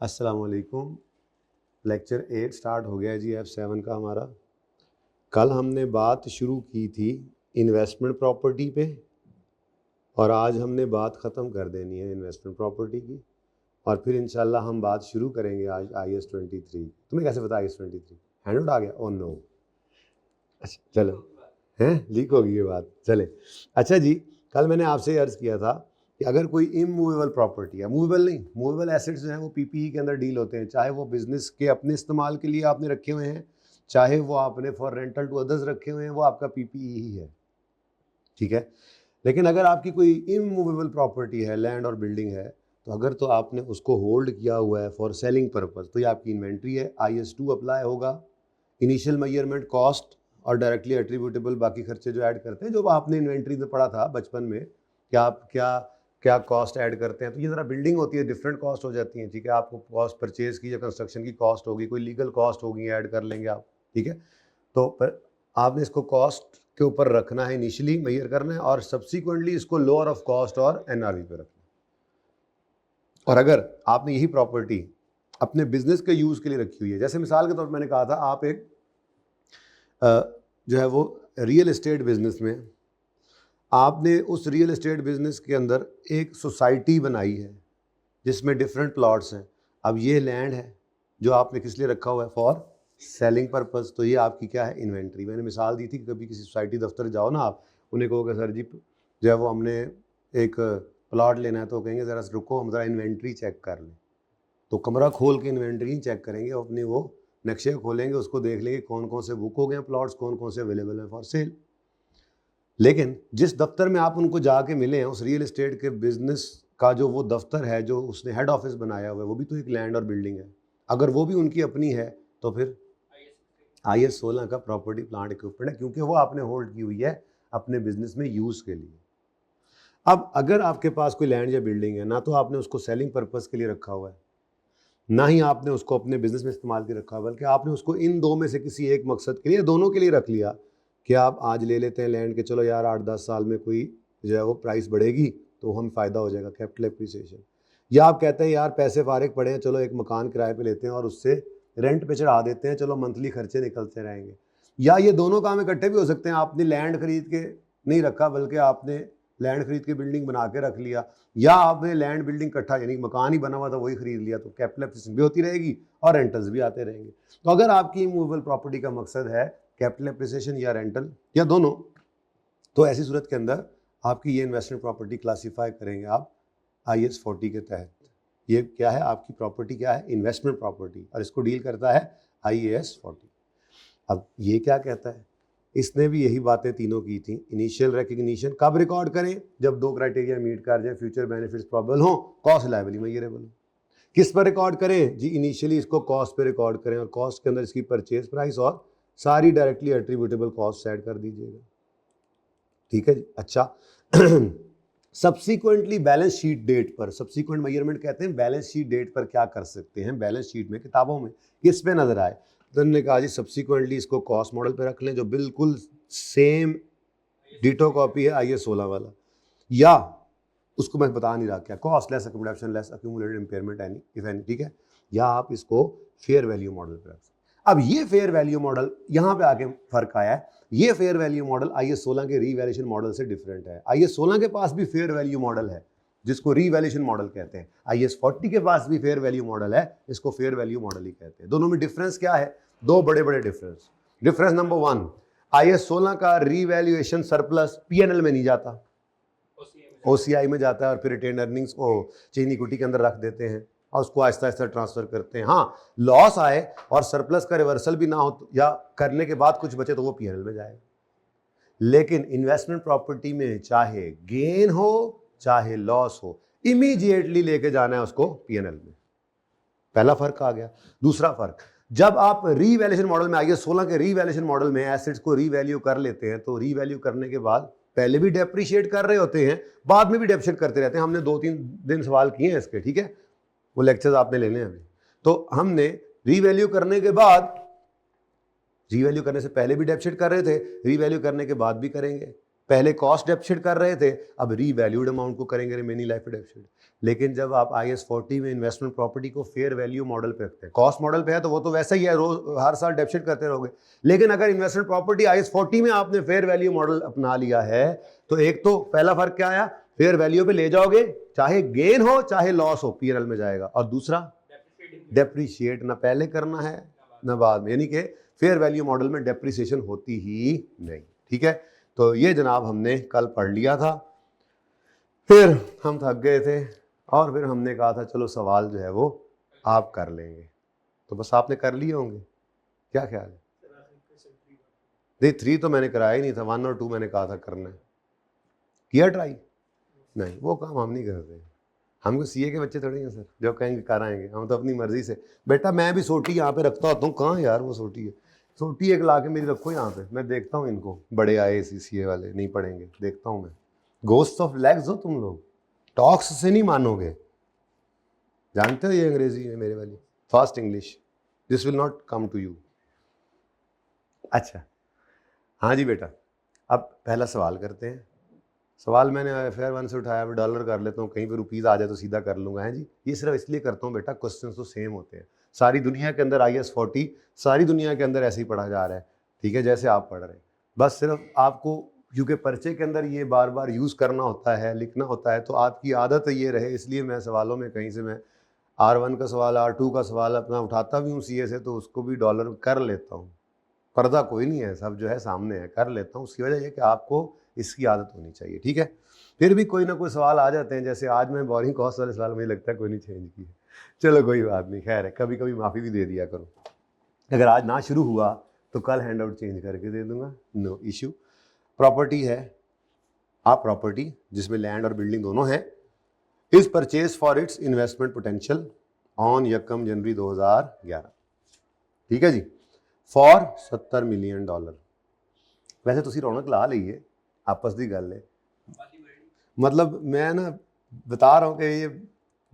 अस्सलाम वालेकुम। Lecture 8 start हो गया है जी F7 का हमारा। कल हमने बात शुरू की थी इन्वेस्टमेंट प्रॉपर्टी पे और आज हमने बात ख़त्म कर देनी है इन्वेस्टमेंट प्रॉपर्टी की और फिर इंशाल्लाह हम बात शुरू करेंगे आज IS-23। तुम्हें कैसे पता IS-23 हैंड आउट आ गया? Oh no. अच्छा चलो, हैं लीक होगी ये बात, चले। अच्छा जी, कल मैंने आपसे अर्ज़ किया था कि अगर कोई इमूवेबल प्रॉपर्टी है, मूवेबल नहीं, मूवेबल एसेट्स जो हैं वो PPE के अंदर डील होते हैं, चाहे वो बिजनेस के अपने इस्तेमाल के लिए आपने रखे हुए हैं, चाहे वो आपने फॉर रेंटल टू अदर्स रखे हुए हैं, वो आपका PPE ही है, ठीक है। लेकिन अगर आपकी कोई इमूवेबल प्रॉपर्टी है, लैंड और बिल्डिंग है, तो अगर तो आपने उसको होल्ड किया हुआ है फॉर सेलिंग पर्पज़, तो ये आपकी इन्वेंट्री है, IS-2 अप्लाई होगा। इनिशियल मेजरमेंट कॉस्ट और डायरेक्टली एट्रीब्यूटेबल बाकी खर्चे जो ऐड करते हैं, जो आपने इन्वेंट्री में पढ़ा था बचपन में कि आप क्या क्या कॉस्ट ऐड करते हैं, तो ये ज़रा बिल्डिंग होती है, डिफरेंट कॉस्ट हो जाती हैं, ठीक है। आपको कॉस्ट परचेज की या कंस्ट्रक्शन की कॉस्ट होगी, कोई लीगल कॉस्ट होगी, ऐड कर लेंगे आप, ठीक है। तो पर आपने इसको कॉस्ट के ऊपर रखना है, इनिशियली मेजर करना है और सब्सिक्वेंटली इसको लोअर ऑफ कॉस्ट और NRV पे रखना है। और अगर आपने यही प्रॉपर्टी अपने बिजनेस के यूज़ के लिए रखी हुई है, जैसे मिसाल के तौर पर मैंने कहा था, आप एक जो है वो रियल एस्टेट बिजनेस में आपने उस रियल एस्टेट बिजनेस के अंदर एक सोसाइटी बनाई है जिसमें डिफरेंट प्लॉट्स हैं। अब ये लैंड है जो आपने किस लिए रखा हुआ है, फॉर सेलिंग पर्पस, तो ये आपकी क्या है, इन्वेंट्री। मैंने मिसाल दी थी कि कभी किसी सोसाइटी दफ्तर जाओ ना, आप उन्हें कहोगे सर जी जो है वो हमने एक प्लॉट लेना है, तो कहेंगे ज़रा रुको हम ज़रा इन्वेंट्री चेक कर लें। तो कमरा खोल के इन्वेंट्री चेक करेंगे, अपनी वो नक्शे खोलेंगे, उसको देख लेंगे कौन कौन से बुक हो गए हैं प्लॉट्स, कौन कौन से अवेलेबल हैं फॉर सेल। लेकिन जिस दफ्तर में आप उनको जाके मिले हैं, उस रियल एस्टेट के बिजनेस का जो वो दफ्तर है, जो उसने हेड ऑफिस बनाया हुआ है, वो भी तो एक लैंड और बिल्डिंग है। अगर वो भी उनकी अपनी है तो फिर IS-16 का प्रॉपर्टी प्लांट इक्विपमेंट है, क्योंकि वो आपने होल्ड की हुई है अपने बिजनेस में यूज़ के लिए। अब अगर आपके पास कोई लैंड या बिल्डिंग है, ना तो आपने उसको सेलिंग पर्पज़ के लिए रखा हुआ है, ना ही आपने उसको अपने बिजनेस में इस्तेमाल के रखा, बल्कि आपने उसको इन दो में से किसी एक मकसद के लिए, दोनों के लिए रख लिया कि आप आज ले लेते हैं लैंड के, चलो यार 8-10 साल में कोई जो है वो प्राइस बढ़ेगी तो हम फ़ायदा हो जाएगा, कैपिटल एप्रिसिएशन। या आप कहते हैं यार पैसे फारिग पड़े हैं, चलो एक मकान किराए पे लेते हैं और उससे रेंट पे चढ़ा देते हैं, चलो मंथली खर्चे निकलते रहेंगे। या ये दोनों काम इकट्ठे भी हो सकते हैं, आपने लैंड खरीद के नहीं रखा बल्कि आपने लैंड खरीद के बिल्डिंग बना के रख लिया, या आपने लैंड बिल्डिंग इकट्ठा, यानी मकान ही बना हुआ था वही खरीद लिया, तो कैपिटल एप्रिसिएशन भी होती रहेगी और रेंटल्स भी आते रहेंगे। तो अगर आपकी मूवेबल प्रॉपर्टी का मकसद है कैपिटल एप्रिसिएशन या रेंटल या दोनों, तो ऐसी सूरत के अंदर आपकी ये इन्वेस्टमेंट प्रॉपर्टी क्लासीफाई करेंगे आप IS-40 के तहत। ये क्या है, आपकी प्रॉपर्टी क्या है, इन्वेस्टमेंट प्रॉपर्टी, और इसको डील करता है IAS-40। अब ये क्या कहता है, इसने भी यही बातें तीनों की थी। इनिशियल रिकग्निशन कब रिकॉर्ड करें, जब दो क्राइटेरिया मीट कर जाए, फ्यूचर बेनिफिट्स प्रॉबल हो, कॉस्ट लायबिलिटी मेजरेबल हो। किस पर रिकॉर्ड करें जी, इनिशियली इसको कॉस्ट पे रिकॉर्ड करें और कॉस्ट के अंदर इसकी परचेज प्राइस और सारी डायरेक्टली एट्रीब्यूटेबल कॉस्ट ऐड कर दीजिएगा, ठीक है जी। अच्छा सब्सिक्वेंटली बैलेंस शीट डेट पर, सब्सिक्वेंट मेजरमेंट कहते हैं, बैलेंस शीट डेट पर क्या कर सकते हैं, बैलेंस शीट में किताबों में किस पे नजर आए, तो उन्होंने कहा जी सब्सिक्वेंटली इसको कॉस्ट मॉडल पे रख लें जो बिल्कुल सेम डिटो कॉपी है IS-16 वाला, या उसको मैं बता नहीं रहा क्या, cost less accommodation less accumulated impairment any if any, ठीक है। या आप इसको फेयर वैल्यू मॉडल पे रख। अब ये फेयर वैल्यू मॉडल, यहाँ पे आके फर्क आया है, ये फेयर वैल्यू मॉडल IS-16 के रीवैल्यूएशन मॉडल से डिफरेंट है। IS-16 के पास भी फेयर वैल्यू मॉडल है जिसको रीवैल्यूएशन मॉडल कहते हैं, IS-40 के पास भी फेयर वैल्यू मॉडल है, इसको फेयर वैल्यू मॉडल ही कहते हैं। दोनों में डिफरेंस क्या है, दो बड़े बड़े डिफरेंस। डिफरेंस नंबर 1, IS-16 का रीवैल्यूएशन सरप्लस PNL में नहीं जाता, OCI में जाता है और फिर रिटेन अर्निंग्स को चेन इक्विटी के अंदर रख देते हैं और उसको आहिस्ता आहिस्ता ट्रांसफर करते हैं। हाँ, लॉस आए और सरप्लस का रिवर्सल भी ना हो या करने के बाद कुछ बचे तो वो PNL में जाएगा। लेकिन इन्वेस्टमेंट प्रॉपर्टी में चाहे गेन हो चाहे लॉस हो, इमीडिएटली लेके जाना है उसको PNL में। पहला फर्क आ गया। दूसरा फर्क, जब आप रीवैल्यूएशन मॉडल में IS-16 के रीवैल्यूएशन मॉडल में एसेट्स को रीवैल्यू कर लेते हैं, तो रीवैल्यू करने के बाद पहले भी डेप्रिशिएट कर रहे होते हैं, बाद में भी डेप्रिशिएट करते रहते हैं। हमने 2-3 दिन सवाल किए हैं इसके, ठीक है, वो लेक्चर्स आपने लेने हैं अभी। तो हमने रीवैल्यू करने के बाद, रीवैल्यू करने से पहले भी डेप्रिशिएट कर रहे थे, रीवैल्यू करने के बाद भी करेंगे। पहले कॉस्ट डेप्ट कर रहे थे, अब रीवैल्यूड अमाउंट को करेंगे रिमेनिंग लाइफ डेप्ट। लेकिन जब आप IAS 40 में इन्वेस्टमेंट प्रॉपर्टी को फेयर वैल्यू मॉडल पे रखते हैं, कॉस्ट मॉडल पे है तो वो तो वैसा ही है, रोज हर साल डेप्ट करते रहोगे। लेकिन अगर इन्वेस्टमेंट प्रॉपर्टी IAS 40 में आपने फेयर वैल्यू मॉडल अपना लिया है, तो एक तो पहला फर्क क्या आया, फेयर वैल्यू पे ले जाओगे, चाहे गेन हो चाहे लॉस हो P&L में जाएगा। और दूसरा डेप्रिशिएट ना पहले करना है ना बाद में, यानी कि फेयर वैल्यू मॉडल में डेप्रिसिएशन होती ही नहीं। ठीक है, तो ये जनाब हमने कल पढ़ लिया था। फिर हम थक गए थे और फिर हमने कहा था चलो सवाल जो है वो आप कर लेंगे, तो बस आपने कर लिए होंगे, क्या ख्याल है? नहीं 3 तो मैंने कराया ही नहीं था, 1 और 2 मैंने कहा था करना है। किया ट्राई? नहीं, वो काम हम नहीं करते, हमको CA के बच्चे थोड़ी हैं सर जो कहेंगे कराएंगे, हम तो अपनी मर्जी से। बेटा मैं भी सोटी यहाँ पे रखता होता हूँ, कहाँ यार वो सोटी है, सोटी एक ला के मेरी रखो यहाँ पे, मैं देखता हूँ इनको, बड़े IAS CA वाले नहीं पढ़ेंगे, देखता हूँ मैं। घोस्ट ऑफ लेग्स हो तुम लोग, टॉक्स से नहीं मानोगे। जानते हो ये अंग्रेजी है मेरे वाली, fast English, this will not come to you. अच्छा हाँ जी बेटा, अब पहला सवाल करते हैं। सवाल मैंने FAIR 1 से उठाया, अब डॉलर कर लेता हूँ, कहीं पे रुपीज़ आ जाए तो सीधा कर लूँगा। है जी, ये सिर्फ इसलिए करता हूँ बेटा, क्वेश्चन तो सेम होते हैं सारी दुनिया के अंदर, IAS 40 सारी दुनिया के अंदर ऐसे ही पढ़ा जा रहा है। ठीक है, जैसे आप पढ़ रहे हैं, बस सिर्फ आपको क्योंकि पर्चे के अंदर ये बार बार यूज़ करना होता है, लिखना होता है, तो आपकी आदत ये रहे, इसलिए मैं सवालों में कहीं से मैं R1 का सवाल, R2 का सवाल अपना उठाता भी हूँ CA से, तो उसको भी डॉलर कर लेता हूँ। पर्दा कोई नहीं है, सब जो है सामने है, कर लेता हूँ। उसकी वजह यह कि आपको इसकी आदत होनी चाहिए। ठीक है, फिर भी कोई ना कोई सवाल आ जाते हैं, जैसे आज मैं बोरिंग कॉस्ट वाले सवाल मुझे लगता है कोई नहीं चेंज किया, चलो कोई बात नहीं, खैर है, कभी कभी माफ़ी भी दे दिया करो। अगर आज ना शुरू हुआ तो कल हैंड आउट चेंज करके दे दूंगा, नो इशू। प्रॉपर्टी है, आप प्रॉपर्टी जिसमें लैंड और बिल्डिंग दोनों हैं, is purchase for its investment potential on 1 जनवरी 2011। ठीक है जी, फॉर $70 मिलियन। वैसे तुसी रौनक ला लीए, आपस की गल है, मतलब मैं ना बता रहा हूँ कि ये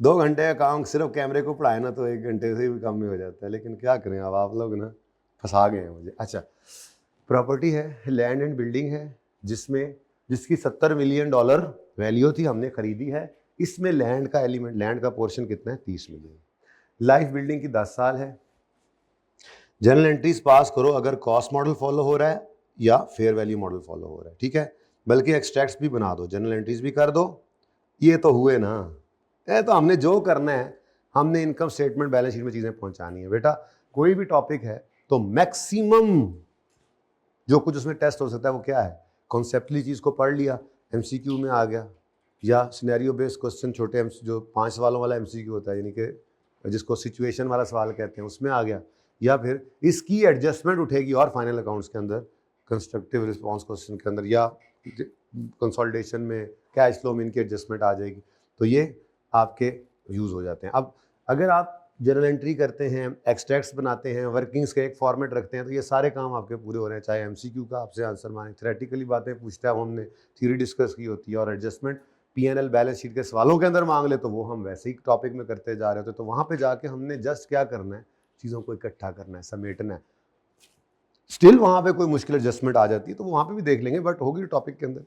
2 घंटे का काम सिर्फ कैमरे को पढ़ाए ना तो 1 घंटे से भी कम में हो जाता है, लेकिन क्या करें, अब आप लोग ना फंसा गए हैं मुझे। अच्छा, प्रॉपर्टी है, लैंड एंड बिल्डिंग है, जिसकी $70 मिलियन वैल्यू थी, हमने खरीदी है। इसमें लैंड का एलिमेंट, लैंड का पोर्शन कितना है, 30 मिलियन। लाइफ बिल्डिंग की 10 साल है। जनरल एंट्रीज पास करो अगर कॉस्ट मॉडल फॉलो हो रहा है या फेयर वैल्यू मॉडल फॉलो हो रहा है। ठीक है, बल्कि एक्सट्रैक्ट्स भी बना दो, जनरल एंट्रीज भी कर दो। ये तो हुए ना, ये तो हमने जो करना है, हमने इनकम स्टेटमेंट बैलेंस शीट में चीज़ें पहुंचानी है। बेटा कोई भी टॉपिक है तो मैक्सिमम जो कुछ उसमें टेस्ट हो सकता है वो क्या है, कॉन्सेप्टली चीज़ को पढ़ लिया, MCQ में आ गया, या सिनेरियो बेस्ड क्वेश्चन छोटे जो 5 सवालों वाला MCQ होता है, यानी कि जिसको सिचुएशन वाला सवाल कहते हैं, उसमें आ गया, या फिर इसकी एडजस्टमेंट उठेगी और फाइनल अकाउंट्स के अंदर कंस्ट्रक्टिव रिस्पांस क्वेश्चन के अंदर, या कंसोलिडेशन में कैश फ्लो में इनकी एडजस्टमेंट आ जाएगी, तो ये आपके यूज़ हो जाते हैं। अब अगर आप जर्नल एंट्री करते हैं, एक्सट्रैक्ट्स बनाते हैं, वर्किंग्स का एक फॉर्मेट रखते हैं, तो ये सारे काम आपके पूरे हो रहे हैं। चाहे MCQ का आपसे आंसर मांगे, थ्योरेटिकली बातें पूछता है, हमने थ्योरी डिस्कस की होती है, और एडजस्टमेंट P&L बैलेंस शीट के सवालों के अंदर मांग ले तो वो हम वैसे ही टॉपिक में करते जा रहे होते, तो वहाँ पे जाके हमने जस्ट क्या करना है, चीज़ों को इकट्ठा करना है, समेटना है। स्टिल वहाँ पे कोई मुश्किल एडजस्टमेंट आ जाती है तो वहाँ पे भी देख लेंगे, बट होगी टॉपिक के अंदर।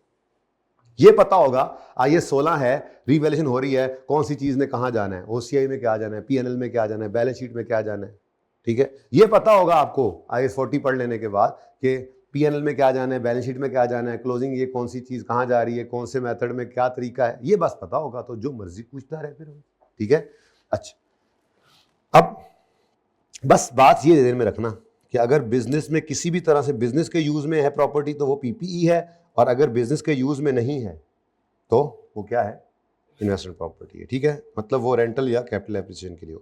ये पता होगा IAS 16 है, रिवैल्यूएशन हो रही है, कौन सी चीज़ ने कहाँ जाना है, OCI में क्या जाना है, P&L में क्या जाना है, बैलेंस शीट में क्या जाना है। ठीक है, ये पता होगा आपको IAS 40 पढ़ लेने के बाद कि P&L में क्या जाना है, बैलेंस शीट में क्या जाना है, क्लोजिंग ये कौन सी चीज़ कहाँ जा रही है, कौन से मेथड में क्या तरीका है, ये बस पता होगा तो जो मर्जी पूछता रहे फिर। ठीक है, अच्छा, अब बस बात ये ध्यान में रखना कि अगर बिजनेस में किसी भी तरह से बिजनेस के यूज में है प्रॉपर्टी तो वो PPE है, और अगर बिजनेस के यूज में नहीं है तो वो क्या है, इन्वेस्टमेंट प्रॉपर्टी है। ठीक है, मतलब वो रेंटल या कैपिटल एप्रिसिएशन के लिए।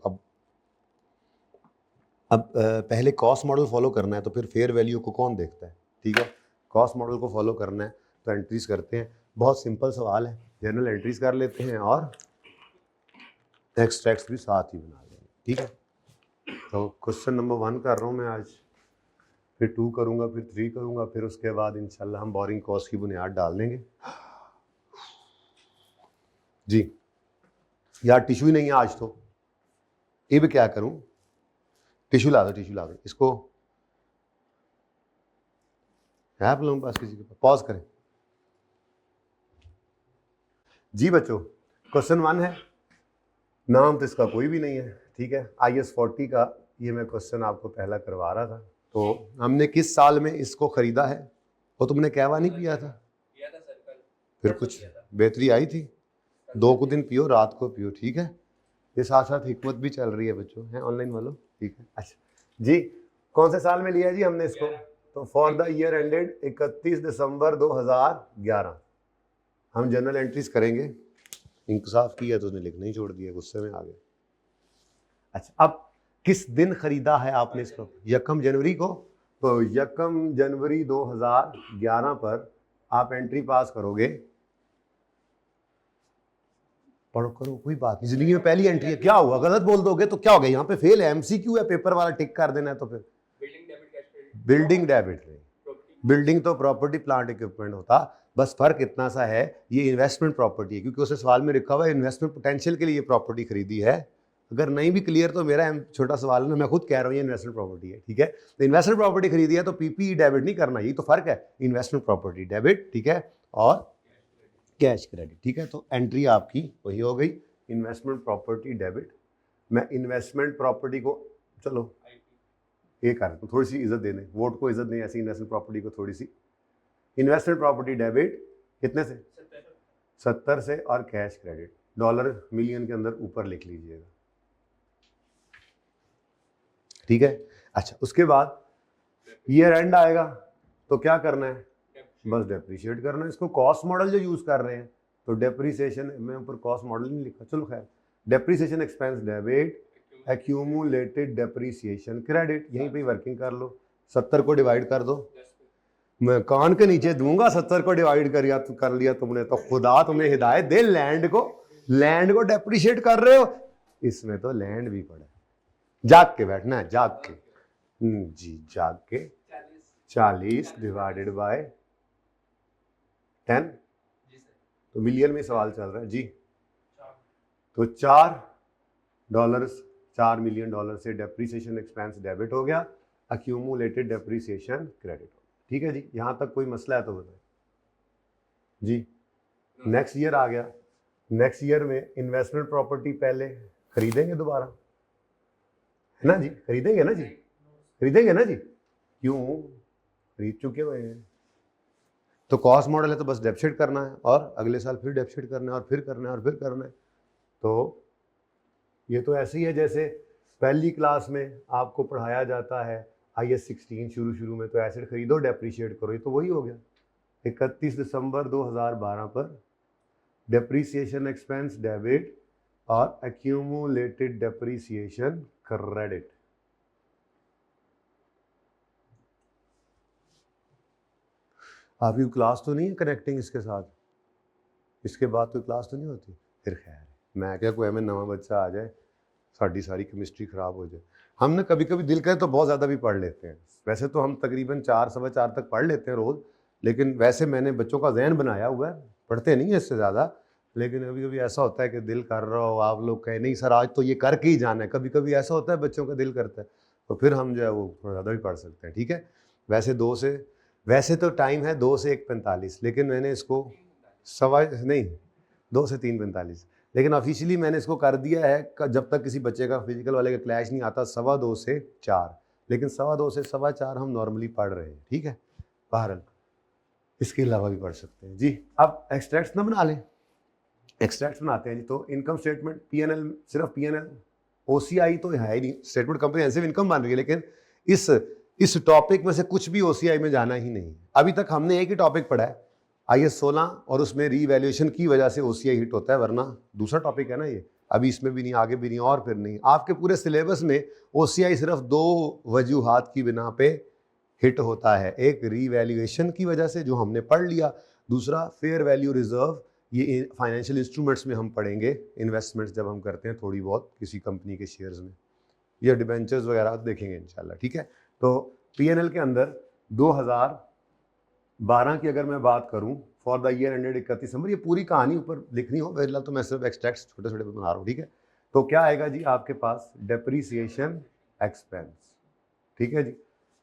अब पहले कॉस्ट मॉडल फॉलो करना है तो फिर फेयर वैल्यू को कौन देखता है। ठीक है, कॉस्ट मॉडल को फॉलो करना है तो एंट्रीज करते हैं, बहुत सिंपल सवाल है, जनरल एंट्रीज कर लेते हैं और एक्सट्रैक्ट्स भी साथ ही बना लेंगे। ठीक है, तो क्वेश्चन नंबर 1 कर रहा हूँ मैं आज, फिर 2 करूँगा, फिर 3 करूँगा, फिर उसके बाद इंशाल्लाह हम बोरिंग कॉस्ट की बुनियाद डाल देंगे। जी यार टिश्यू ही नहीं है आज तो, ये भी क्या करूँ, टिश्यू ला दो इसको, है आप लोगों के पास किसी के पास, पॉज करें। जी बच्चों, क्वेश्चन 1 है, नाम तो इसका कोई भी नहीं है, ठीक है। IS40 का ये मैं क्वेश्चन आपको पहला करवा रहा था। तो हमने किस साल में इसको खरीदा है, वो तुमने कहवा नहीं पिया था? फिर कुछ बेहतरी आई थी? 2 दिन पियो, रात को पियो, ठीक है। ये साथ साथ हिकमत भी चल रही है बच्चों, है ऑनलाइन वालों, ठीक है। अच्छा जी, कौन से साल में लिया जी हमने इसको? तो फॉर द ईयर एंडेड 31 दिसंबर 2011 हम जनरल एंट्रीज करेंगे। इंकसाफ किया तो उसने लिखना ही छोड़ दिया, गुस्से में आ गए। अच्छा, अब किस दिन खरीदा है आपने इसको? 1 जनवरी को। तो 1 जनवरी 2011 पर आप एंट्री पास करोगे। पढ़ो करो, कोई बात नहीं, जिंदगी में पहली एंट्री है, क्या हुआ? गलत बोल दोगे तो क्या हो गया? यहाँ पे फेल है, MCQ है, पेपर वाला टिक कर देना है। तो फिर बिल्डिंग डेबिट नहीं, बिल्डिंग तो प्रॉपर्टी प्लांट इक्विपमेंट होता। बस फर्क इतना सा है, ये इन्वेस्टमेंट प्रॉपर्टी है, क्योंकि उसे सवाल में लिखा हुआ है इन्वेस्टमेंट पोटेंशियल के लिए ये प्रॉपर्टी खरीदी है। अगर नहीं भी क्लियर तो मेरा छोटा सवाल है ना, मैं खुद कह रहा हूँ ये इन्वेस्टमेंट प्रॉपर्टी है, ठीक है। तो इन्वेस्टमेंट प्रॉपर्टी खरीदी है तो PPE डेबिट नहीं करना, यही तो फर्क है, इन्वेस्टमेंट प्रॉपर्टी डेबिट, ठीक है, और कैश क्रेडिट, ठीक है। तो एंट्री आपकी वही हो गई, इन्वेस्टमेंट प्रॉपर्टी डेबिट। मैं इन्वेस्टमेंट प्रॉपर्टी को, चलो ये कर तो थोड़ी सी इज्जत देने, वोट को इज्जत नहीं, ऐसी इन्वेस्टमेंट प्रॉपर्टी को थोड़ी सी। इन्वेस्टमेंट प्रॉपर्टी डेबिट कितने से? 70 से, और कैश क्रेडिट डॉलर मिलियन के अंदर ऊपर लिख लीजिएगा, ठीक है। अच्छा, उसके बाद ईयर एंड आएगा तो क्या करना है? बस डेप्रिशिएट करना है इसको। कॉस्ट मॉडल जो यूज कर रहे हैं तो डेप्रिसिएशन, मैं ऊपर कॉस्ट मॉडल नहीं लिखा, चलो खैर, depreciation expense debit, accumulated depreciation credit, यहीं पे वर्किंग कर लो। 70 को डिवाइड कर दो, मैं कान के नीचे दूंगा। 70 को डिवाइड कर लिया तुमने तो खुदा तुम्हें हिदायत दे, लैंड को डेप्रिशिएट कर रहे हो, इसमें तो लैंड भी पड़ा है। जाग के बैठना है, जाग के, जी जाग के। 40 डिवाइडेड बाय 10, तो मिलियन में सवाल चल रहा है जी। तो $4, $4 मिलियन से डेप्रिसिएशन एक्सपेंस डेबिट हो गया, एक्यूमुलेटेड डेप्रिसिएशन क्रेडिट, ठीक है जी। यहां तक कोई मसला है तो बताएं जी। नेक्स्ट ईयर आ गया, नेक्स्ट ईयर में इन्वेस्टमेंट प्रॉपर्टी पहले खरीदेंगे दोबारा, है ना जी? खरीदेंगे ना जी? खरीदेंगे ना जी? क्यों? खरीद चुके हुए हैं। तो कॉस्ट मॉडल है तो बस डेप्सिट करना है, और अगले साल फिर डेप्सिट करना है, और फिर करना है, और फिर करना है। तो ये तो ऐसे ही है जैसे पहली क्लास में आपको पढ़ाया जाता है IS16 शुरू में, तो एसेट खरीदो डेप्रिशिएट करो, ये तो वही हो गया। 31 दिसंबर 2012 पर डेप्रिसिएशन एक्सपेंस डेबिट और एक्यूमुलेटेड डेप्रिसिएशन क्रेडिट। आपकी क्लास तो नहीं है कनेक्टिंग इसके साथ? इसके बाद कोई क्लास तो नहीं होती? फिर खैर, मैं क्या, कोई हमें नवा बच्चा आ जाए, सारी केमिस्ट्री खराब हो जाए। हमने कभी कभी दिल करे तो बहुत ज़्यादा भी पढ़ लेते हैं। वैसे तो हम तकरीबन 4 सवा 4 तक पढ़ लेते हैं रोज़, लेकिन वैसे मैंने बच्चों का जहन बनाया हुआ है, पढ़ते नहीं है इससे ज़्यादा। लेकिन कभी कभी ऐसा होता है कि दिल कर रहा हो, आप लोग कहें नहीं सर आज तो ये करके ही जाना है, कभी कभी ऐसा होता है बच्चों का दिल करता है, तो फिर हम जो है वो थोड़ा ज़्यादा भी पढ़ सकते हैं, ठीक है। वैसे तो टाइम है 2 से 1:45, लेकिन मैंने इसको नहीं 2 से 3:45, लेकिन ऑफिशियली मैंने इसको कर दिया है जब तक किसी बच्चे का फिजिकल वाले का क्लैश नहीं आता 2:15 से 4, लेकिन 2:15 से 4:15 हम नॉर्मली पढ़ रहे हैं, ठीक है। बहरहाल इसके अलावा भी पढ़ सकते हैं जी। अब एक्सट्रैक्ट्स ना बना लें, एक्सट्रैक्ट्स बनाते हैं जी। तो इनकम स्टेटमेंट, PNL, सिर्फ PNL, OCI तो है ही नहीं, स्टेटमेंट कम्प्रिहेंसिव इनकम बन रही है, लेकिन इस टॉपिक में से कुछ भी OCI में जाना ही नहीं। अभी तक हमने एक ही टॉपिक पढ़ा है IS16, और उसमें रीवैल्यूएशन की वजह से OCI हिट होता है, वरना दूसरा टॉपिक है ना ये, अभी इसमें भी नहीं, आगे भी नहीं, और फिर नहीं। आपके पूरे सिलेबस में OCI सिर्फ 2 वजूहात की बिना पे हिट होता है, एक रीवैल्यूएशन की वजह से जो हमने पढ़ लिया, दूसरा फेयर वैल्यू रिजर्व, ये फाइनेंशियल इंस्ट्रूमेंट्स में हम पढ़ेंगे, इन्वेस्टमेंट्स जब हम करते हैं थोड़ी बहुत किसी कंपनी के शेयर्स में, या डिबेंचर्स वगैरह देखेंगे इंशाल्लाह, ठीक है। तो PNL के अंदर 2012 की अगर मैं बात करूं, फॉर द ईयर एंडेड 31 दिसंबर, ये पूरी कहानी ऊपर लिखनी हो, फिलहाल तो मैं सिर्फ एक्सट्रैक्ट्स छोटे छोटे बना रहा हूँ, ठीक है। तो क्या आएगा जी आपके पास? डेप्रिसिएशन एक्सपेंस, ठीक है जी।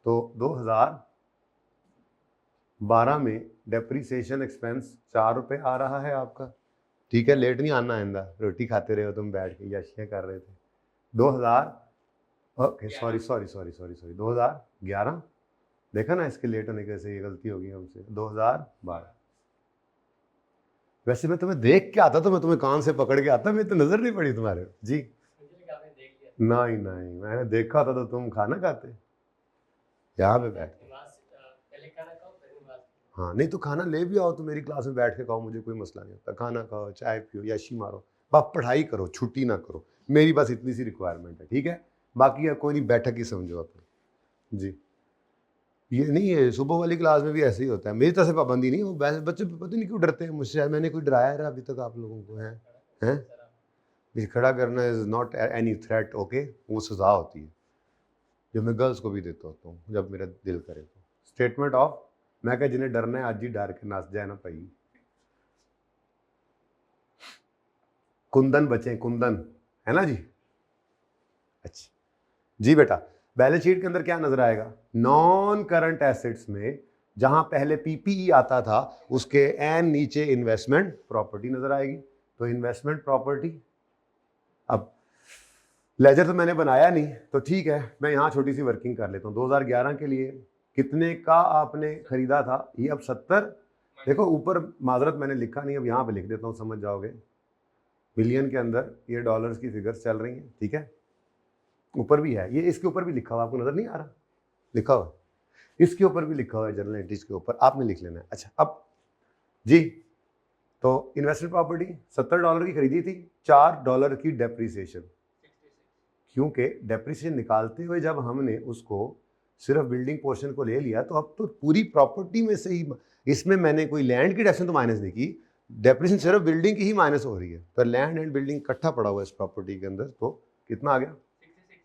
तो 2012 में डेप्रिसिएशन एक्सपेंस ₹4 आ रहा है आपका, ठीक है, लेट नहीं आना आइंदा, रोटी खाते रहे हो तुम बैठ के, याशियाँ कर रहे थे। 2000 ओके सॉरी 2011, देखा ना इसके लेट होने कैसे ये गलती होगी हमसे। 2012। वैसे मैं तुम्हें देख के आता तो मैं तुम्हें कान से पकड़ के आता, मैं तो नजर नहीं पड़ी तुम्हारे जी। नहीं नहीं, मैंने देखा था तो तुम खाना खाते यहाँ पे बैठ के। हाँ नहीं तो खाना ले भी आओ तो मेरी क्लास में बैठ के खाओ, मुझे कोई मसला नहीं होता। खाना खाओ, चाय पियो, याशी मारो, बस पढ़ाई करो, छुट्टी ना करो, मेरी बस इतनी सी रिक्वायरमेंट है, ठीक है। बाकी या कोई नहीं, बैठक ही समझो अपनी जी। ये नहीं है, सुबह वाली क्लास में भी ऐसे ही होता है, मेरी तरफ से पाबंदी नहीं, वो बच्चे पता नहीं क्यों डरते हैं मुझसे, मैंने कोई डराया है अभी तक आप लोगों को? हैं ये खड़ा करना is not any threat, okay, वो सजा होती है जो मैं गर्ल्स को भी देता होता हूँ जब मेरा दिल करे तो। स्टेटमेंट ऑफ, मैं कहा जिन्हें डरना है आज ही डर के नाच जाए ना भाई। कुंदन बचे, कुंदन है ना जी। अच्छा जी बेटा, बैलेंस शीट के अंदर क्या नजर आएगा? नॉन करंट एसेट्स में जहां पहले पीपीई आता था उसके एन नीचे इन्वेस्टमेंट प्रॉपर्टी नजर आएगी। तो इन्वेस्टमेंट प्रॉपर्टी, अब लेजर तो मैंने बनाया नहीं तो ठीक है, मैं यहाँ छोटी सी वर्किंग कर लेता हूँ। 2011 के लिए कितने का आपने खरीदा था? ये अब 70, देखो ऊपर माजरत मैंने लिखा नहीं, अब यहाँ पे लिख देता हूँ, समझ जाओगे। मिलियन के अंदर ये डॉलर्स की फिगर्स चल रही हैं, ठीक है। ऊपर भी है ये, इसके ऊपर भी लिखा हुआ, आपको नजर नहीं आ रहा? लिखा हुआ इसके ऊपर भी लिखा हुआ है, जर्नल एंट्रीज के ऊपर, आपने लिख लेना है। अच्छा अब जी, तो इन्वेस्टमेंट प्रॉपर्टी $70 की खरीदी थी, $4 की डेप्रीसिएशन, क्योंकि डेप्रीसिएशन निकालते हुए जब हमने उसको सिर्फ बिल्डिंग पोर्शन को ले लिया तो अब तो पूरी प्रॉपर्टी में से ही, इसमें मैंने कोई लैंड की डेप्रीसिएशन तो माइनस नहीं की, डेप्रीसिएशन सिर्फ बिल्डिंग की ही माइनस हो रही है, पर लैंड एंड बिल्डिंग इकट्ठा पड़ा हुआ है इस प्रॉपर्टी के अंदर, तो कितना आ गया? 66।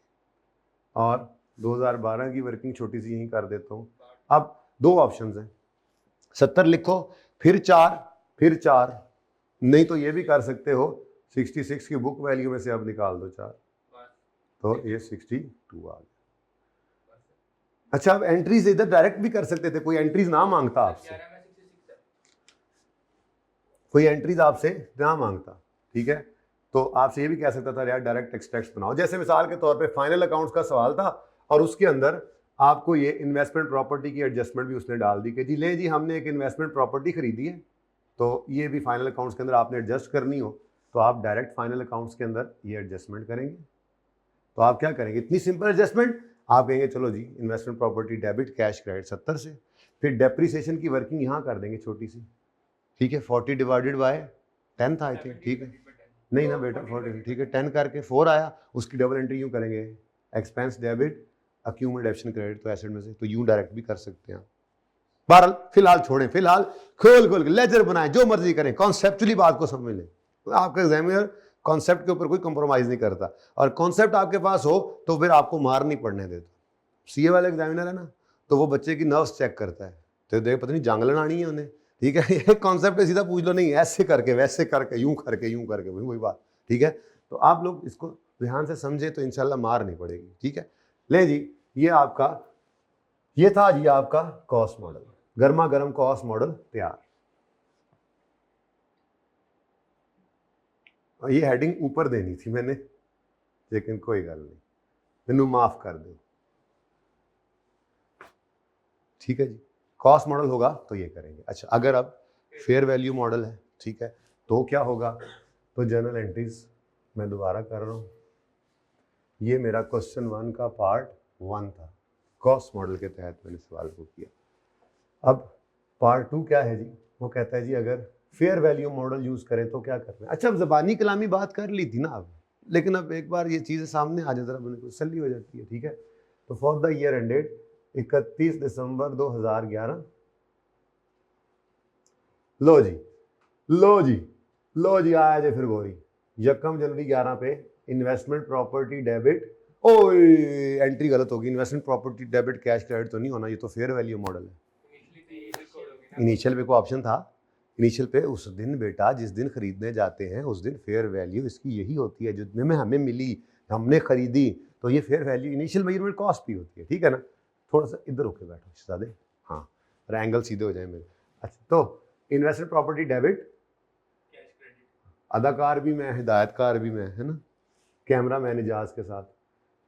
और 2012 की वर्किंग छोटी सी यहीं कर देता हूँ। अब दो ऑप्शंस हैं, 70 लिखो, फिर 4, नहीं तो ये भी कर सकते हो 66 की बुक वैल्यू में से अब निकाल दो 4, तो ये 62 आ गया। अच्छा, अब एंट्रीज इधर डायरेक्ट भी कर सकते थे, कोई एंट्रीज ना मांगता आपसे, कोई एंट्रीज आपसे ना मांगता, ठीक है, तो आपसे ये भी कह सकता था यार डायरेक्ट एक्सट्रैक्ट्स बनाओ। जैसे मिसाल के तौर पे फाइनल अकाउंट्स का सवाल था और उसके अंदर आपको ये इन्वेस्टमेंट प्रॉपर्टी की एडजस्टमेंट भी उसने डाल दी कि जी ले जी हमने एक इन्वेस्टमेंट प्रॉपर्टी खरीदी है, तो ये भी फाइनल अकाउंट्स के अंदर आपने एडजस्ट करनी हो, तो आप डायरेक्ट फाइनल अकाउंट्स के अंदर ये एडजस्टमेंट करेंगे। तो आप क्या करेंगे? इतनी सिंपल एडजस्टमेंट, आप कहेंगे चलो जी investment property debit cash credit 70 से, फिर डेप्रीसिएशन की वर्किंग यहाँ कर देंगे छोटी सी, ठीक है, 40 डिवाइडेड बाय 10 था आई थिंक, ठीक है, नहीं ना बेटा 40, ठीक है, 10 करके 4 आया, उसकी डबल एंट्री यूँ करेंगे, एक्सपेंस डेबिट अक्यूमुलेशन क्रेडिट, तो एसेट में से, तो यूँ डायरेक्ट भी कर सकते हैं। बहरहाल फिलहाल छोड़ें, फिलहाल खोल खोल के लेजर बनाएं, जो मर्जी करें, कॉन्सेप्चुअली बात को समझ लें। तो आपका एग्जामिनर कॉन्सेप्ट के ऊपर कोई कंप्रोमाइज नहीं करता, और कॉन्सेप्ट आपके पास हो तो फिर आपको मार नहीं पड़ने देता। सीए वाला एग्जामिनर है ना, तो वो बच्चे की नर्व्स चेक करता है, तो देख पता नहीं जांगलन आनी है उन्हें, ठीक है, ये कॉन्सेप्ट सीधा पूछ लो, नहीं ऐसे करके वैसे करके यूं करके वही बात, ठीक है। तो आप लोग इसको ध्यान से समझे तो इंशाल्लाह मार नहीं पड़ेगी, ठीक है। ले जी, ये था जी आपका कॉस्ट मॉडल, गर्मा गर्म कॉस्ट मॉडल तैयार। और ये हेडिंग ऊपर देनी थी मैंने, लेकिन कोई गल नहीं, मैनू माफ कर दो, ठीक है जी। कॉस्ट मॉडल होगा तो ये करेंगे। अच्छा, अगर अब फेयर वैल्यू मॉडल है, ठीक है, तो क्या होगा? तो जर्नल एंट्रीज मैं दोबारा कर रहा हूँ, ये मेरा क्वेश्चन 1 का पार्ट 1 था, कॉस्ट मॉडल के तहत मैंने सवाल को किया। अब पार्ट 2 क्या है जी? वो कहता है जी अगर फेयर वैल्यू मॉडल यूज करें तो क्या करना है। अच्छा, अब जबानी कलामी बात कर ली थी ना अब, लेकिन अब एक बार ये चीज़ें सामने आ जाए जरा बने को तसल्ली हो जाती है, ठीक है। तो फॉर द ईयर एंडेड 31 दिसंबर 2011, लो जी आया जे फिर गोरी, 1 जनवरी 11 पे इन्वेस्टमेंट प्रॉपर्टी डेबिट, ओ एंट्री गलत होगी, investment property debit cash credit तो नहीं होना, ये तो फेयर वैल्यू मॉडल है। इनिशियल पे को ऑप्शन था, इनिशियल पे उस दिन बेटा जिस दिन खरीदने जाते हैं उस दिन फेयर वैल्यू इसकी यही होती है, जितने में हमें मिली हमने खरीदी, तो ये fair value initial measurement cost भी होती है, ठीक है ना। थोड़ा सा इधर होके बैठो शहजादे, हाँ, एंगल सीधे हो जाए मेरे। अच्छा, तो इन्वेस्टमेंट प्रॉपर्टी डेबिट अदाकार भी मैं, हिदायतकार भी मैं, है ना, कैमरा मैन इजाज के साथ।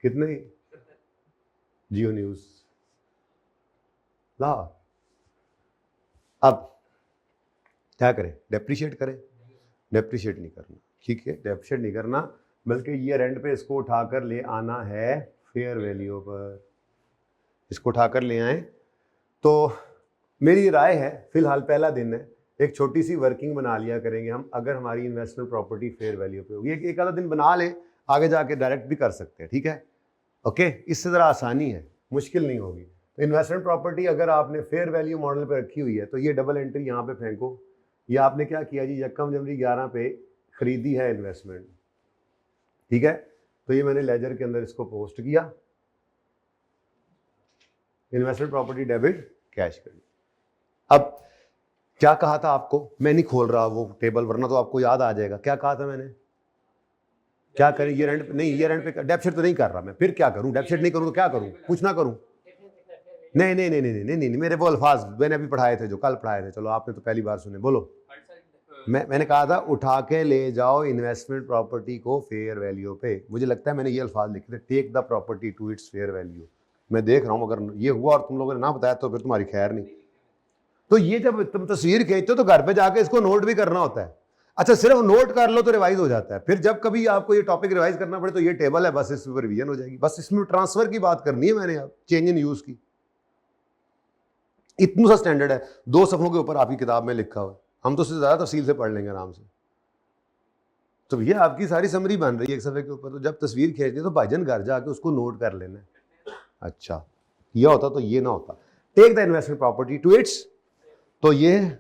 कितने? जियो न्यूज़ ला। अब क्या करें? डेप्रिशिएट करें? डेप्रिशिएट नहीं करना, ठीक है, डेप्रिशिएट नहीं करना, बल्कि ईयर एंड पे इसको उठाकर ले आना है फेयर वैल्यू पर, इसको उठाकर ले आए। तो मेरी राय है, फिलहाल पहला दिन है, एक छोटी सी वर्किंग बना लिया करेंगे हम, अगर हमारी इन्वेस्टमेंट प्रॉपर्टी फेयर वैल्यू पे होगी। एक आधा दिन बना लें, आगे जाके डायरेक्ट भी कर सकते हैं, ठीक है, ओके, इससे ज़रा आसानी है, मुश्किल नहीं होगी। तो इन्वेस्टमेंट प्रॉपर्टी अगर आपने फेयर वैल्यू मॉडल पे रखी हुई है तो ये डबल एंट्री यहाँ पे फेंको। ये आपने क्या किया जी, 1 जनवरी 11 पे खरीदी है इन्वेस्टमेंट, ठीक है, तो ये मैंने लेजर के अंदर इसको पोस्ट किया, investment property debit cash credit. अब क्या कहा था आपको, मैं नहीं खोल रहा वो टेबल वरना तो आपको याद आ जाएगा, क्या कहा था मैंने, क्या करें ईयर एंड नहीं, ईयर एंड पे डेप्थ शीट तो नहीं कर रहा मैं, फिर क्या करूं, डेप्थ शीट नहीं करूं तो क्या करूं, कुछ ना करूं? नहीं नहीं नहीं नहीं नहीं नहीं, मेरे वो अल्फाज मैंने अभी पढ़ाए थे, जो कल पढ़ाए थे, चलो आपने तो पहली बार सुने, बोलो। मैंने कहा था उठा के ले जाओ इन्वेस्टमेंट प्रॉपर्टी को फेयर वैल्यू पे, मुझे लगता है मैंने ये अल्फाज लिखे थे, take the property to its fair value. मैं देख रहा हूँ अगर ये हुआ और तुम लोगों ने ना बताया तो फिर तुम्हारी खैर नहीं। तो ये जब तुम तस्वीर खींचते हो तो घर पे जाके इसको नोट भी करना होता है। अच्छा, सिर्फ नोट कर लो तो रिवाइज हो जाता है, फिर जब कभी आपको ये टॉपिक रिवाइज करना पड़े तो ये टेबल है, बस इस पर रिवीजन हो जाएगी, बस इसमें ट्रांसफर की बात करनी है मैंने, अब चेंज इन यूज की, इतना सा स्टैंडर्ड है, 2 सफों के ऊपर आपकी किताब में लिखा हुआ है, हम तो उससे ज्यादा तफसील से पढ़ लेंगे आराम से। तो ये आपकी सारी समरी बन रही है एक सफे के ऊपर, तो जब तस्वीर खींचनी है तो भाईजान घर जाके उसको नोट कर लेना है। अच्छा, यह होता तो ये ना होता। Take the investment property to its, तो ये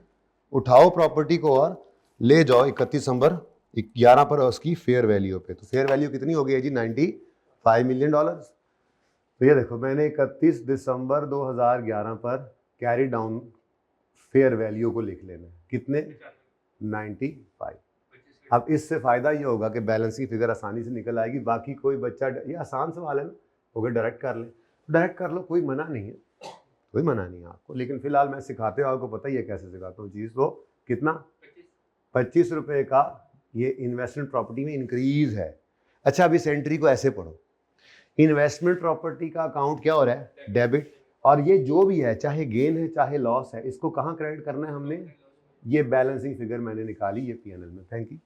उठाओ प्रॉपर्टी को और ले जाओ 31 दिसंबर 11 पर उसकी फेयर वैल्यू पे। तो फेयर वैल्यू कितनी हो गई है जी, $95 मिलियन। तो ये देखो मैंने 31 दिसंबर 2011 पर कैरी डाउन फेयर वैल्यू को लिख लेना है, कितने, 95। अब इससे फायदा ये होगा कि बैलेंस की फिगर आसानी से निकल आएगी, बाकी कोई बच्चा, ये आसान सवाल है ना, अगर डायरेक्ट कर ले डायरेक्ट कर लो, कोई मना नहीं है, कोई मना नहीं है आपको, लेकिन फिलहाल मैं सिखाते हूँ, आपको पता ही है कैसे सिखाता हूँ चीज़। तो कितना, 25 रुपये का ये इन्वेस्टमेंट प्रॉपर्टी में इंक्रीज है। अच्छा, अब इस एंट्री को ऐसे पढ़ो, इन्वेस्टमेंट प्रॉपर्टी का अकाउंट क्या हो रहा है, डेबिट, और ये जो भी है चाहे गेन है चाहे लॉस है, इसको कहाँ क्रेडिट करना है हमने, ये बैलेंसिंग फिगर मैंने निकाली ये पीएनएल में, थैंक यू,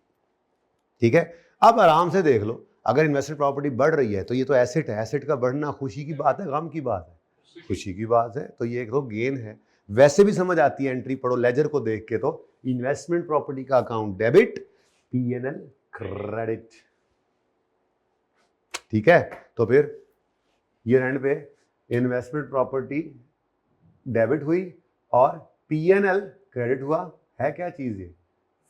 ठीक है। अब आराम से देख लो, अगर इन्वेस्टमेंट प्रॉपर्टी बढ़ रही है तो ये तो एसेट है, एसेट का बढ़ना खुशी की बात है, गम की बात है, खुशी की बात है, तो ये एक तो गेन है, वैसे भी समझ आती है एंट्री पढ़ो लेजर को देख के, तो इन्वेस्टमेंट प्रॉपर्टी का अकाउंट डेबिट, पीएनएल क्रेडिट, ठीक है। तो फिर ईयर एंड पे इन्वेस्टमेंट प्रॉपर्टी डेबिट हुई और पीएनएल क्रेडिट हुआ, है क्या चीज ये,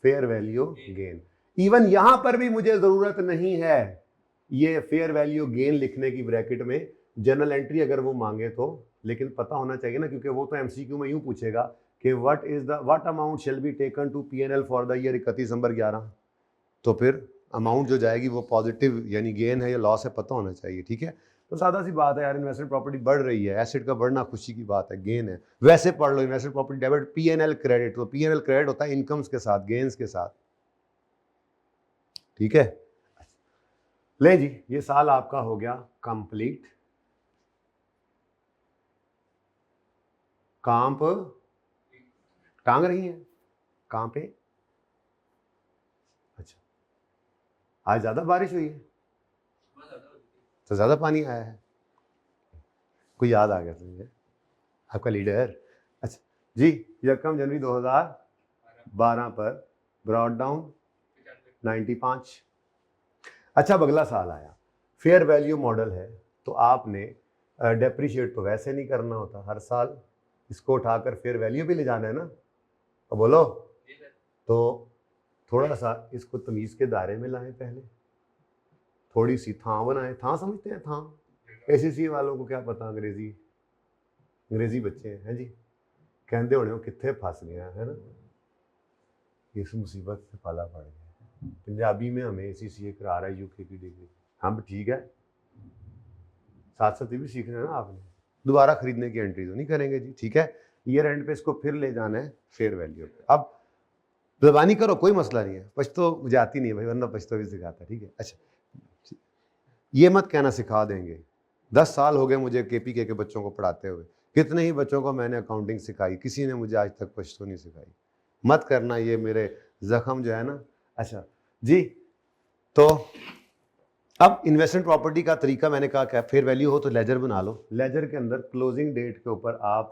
फेयर वैल्यू गेन। इवन यहां पर भी मुझे जरूरत नहीं है ये फेयर वैल्यू गेन लिखने की ब्रैकेट में, जनरल एंट्री अगर वो मांगे तो, लेकिन पता होना चाहिए ना, क्योंकि वो तो एमसीक्यू में यूं पूछेगा कि what amount shall be taken to PNL for the year 31 December 11, तो फिर अमाउंट जो जाएगी वो पॉजिटिव यानी गेन है या लॉस है पता होना चाहिए, ठीक है। तो सादा सी बात है यार, इन्वेस्टमेंट प्रॉपर्टी बढ़ रही है, एसेट का बढ़ना खुशी की बात है, गेन है, वैसे पढ़ लो investment property debit PNL credit, तो पीएनएल क्रेडिट होता है इनकम्स के साथ, गेन्स के साथ, ठीक है। ले जी, ये साल आपका हो गया कंप्लीट। काम पर टांग रही है, काम पे, अच्छा, आज ज्यादा बारिश हुई है तो ज्यादा पानी आया है, कोई याद आ गया तुझे, आपका लीडर, अच्छा जी। 1 जनवरी 2012 पर ब्रॉड डाउन 95। अच्छा, अब अगला साल आया, फेयर वैल्यू मॉडल है, तो आपने डेप्रिशिएट तो वैसे नहीं करना होता, हर साल इसको उठाकर फेयर वैल्यू भी ले जाना है ना, तो बोलो, तो थोड़ा सा इसको तमीज़ के दायरे में लाएं, पहले थोड़ी सी थां बनाएं, थां समझते हैं, थां, एसएससी वालों को क्या पता, अंग्रेजी बच्चे हैं जी, कहते होने कितने फंस गया है ना, इस मुसीबत से पाला पड़ गया, पंजाबी में हमें एसीसीए करा रहा है यूके की डिग्री, हम ठीक है, साथ साथ भी सीखना है ना आपने, दोबारा खरीदने की एंट्री तो नहीं करेंगे जी, ठीक है। ईयर एंड पे इसको फिर ले जाना है फेयर वैल्यू पे। अब ज़बानी करो, कोई मसला नहीं है। पश्तो मुझे आती नहीं है भाई, वरना पश्तो भी सिखाता, ठीक है। अच्छा, ये मत कहना सिखा देंगे। 10 साल हो गए मुझे KPK के बच्चों को पढ़ाते हुए, कितने ही बच्चों को मैंने अकाउंटिंग सिखाई, किसी ने मुझे आज तक पश्तो नहीं सिखाई। मत करना, ये मेरे जख्म जो है ना। अच्छा जी, तो अब इन्वेस्टमेंट प्रॉपर्टी का तरीका मैंने कहा क्या, फेयर वैल्यू हो तो लेजर बना लो, लेजर के अंदर क्लोजिंग डेट के ऊपर आप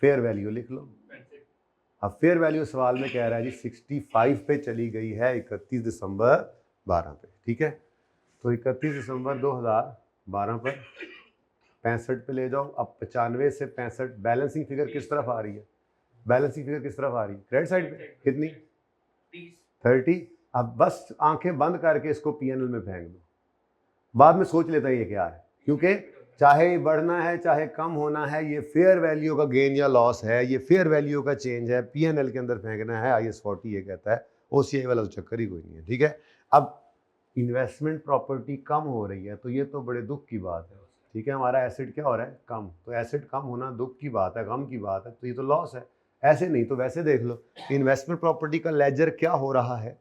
फेयर वैल्यू लिख लो। अब फेयर वैल्यू सवाल में कह रहा है जी 65 पे चली गई है 31 दिसंबर 12 पे, ठीक है। तो 31 दिसंबर 2012 पर 65 पे ले जाओ। अब 95 से 65 बैलेंसिंग फिगर किस तरफ आ रही है, बैलेंसिंग फिगर किस तरफ आ रही है, क्रेडिट साइड पे। कितनी, 30। अब बस आंखें बंद करके इसको PNL में फेंक दो, बाद में सोच लेता है ये क्या है, क्योंकि चाहे बढ़ना है चाहे कम होना है, ये फेयर वैल्यू का गेन या लॉस है, ये फेयर वैल्यू का चेंज है, PNL के अंदर फेंकना है। IS 40 ये कहता है, OCI वाला तो चक्कर ही कोई नहीं है, ठीक है। अब इन्वेस्टमेंट प्रॉपर्टी कम हो रही है तो ये तो बड़े दुख की बात है, ठीक है। हमारा एसेट क्या हो रहा है, कम, तो एसेट कम होना दुख की बात है, गम की बात है, तो ये तो लॉस है। ऐसे नहीं तो वैसे देख लो, इन्वेस्टमेंट प्रॉपर्टी का लेजर क्या हो रहा है,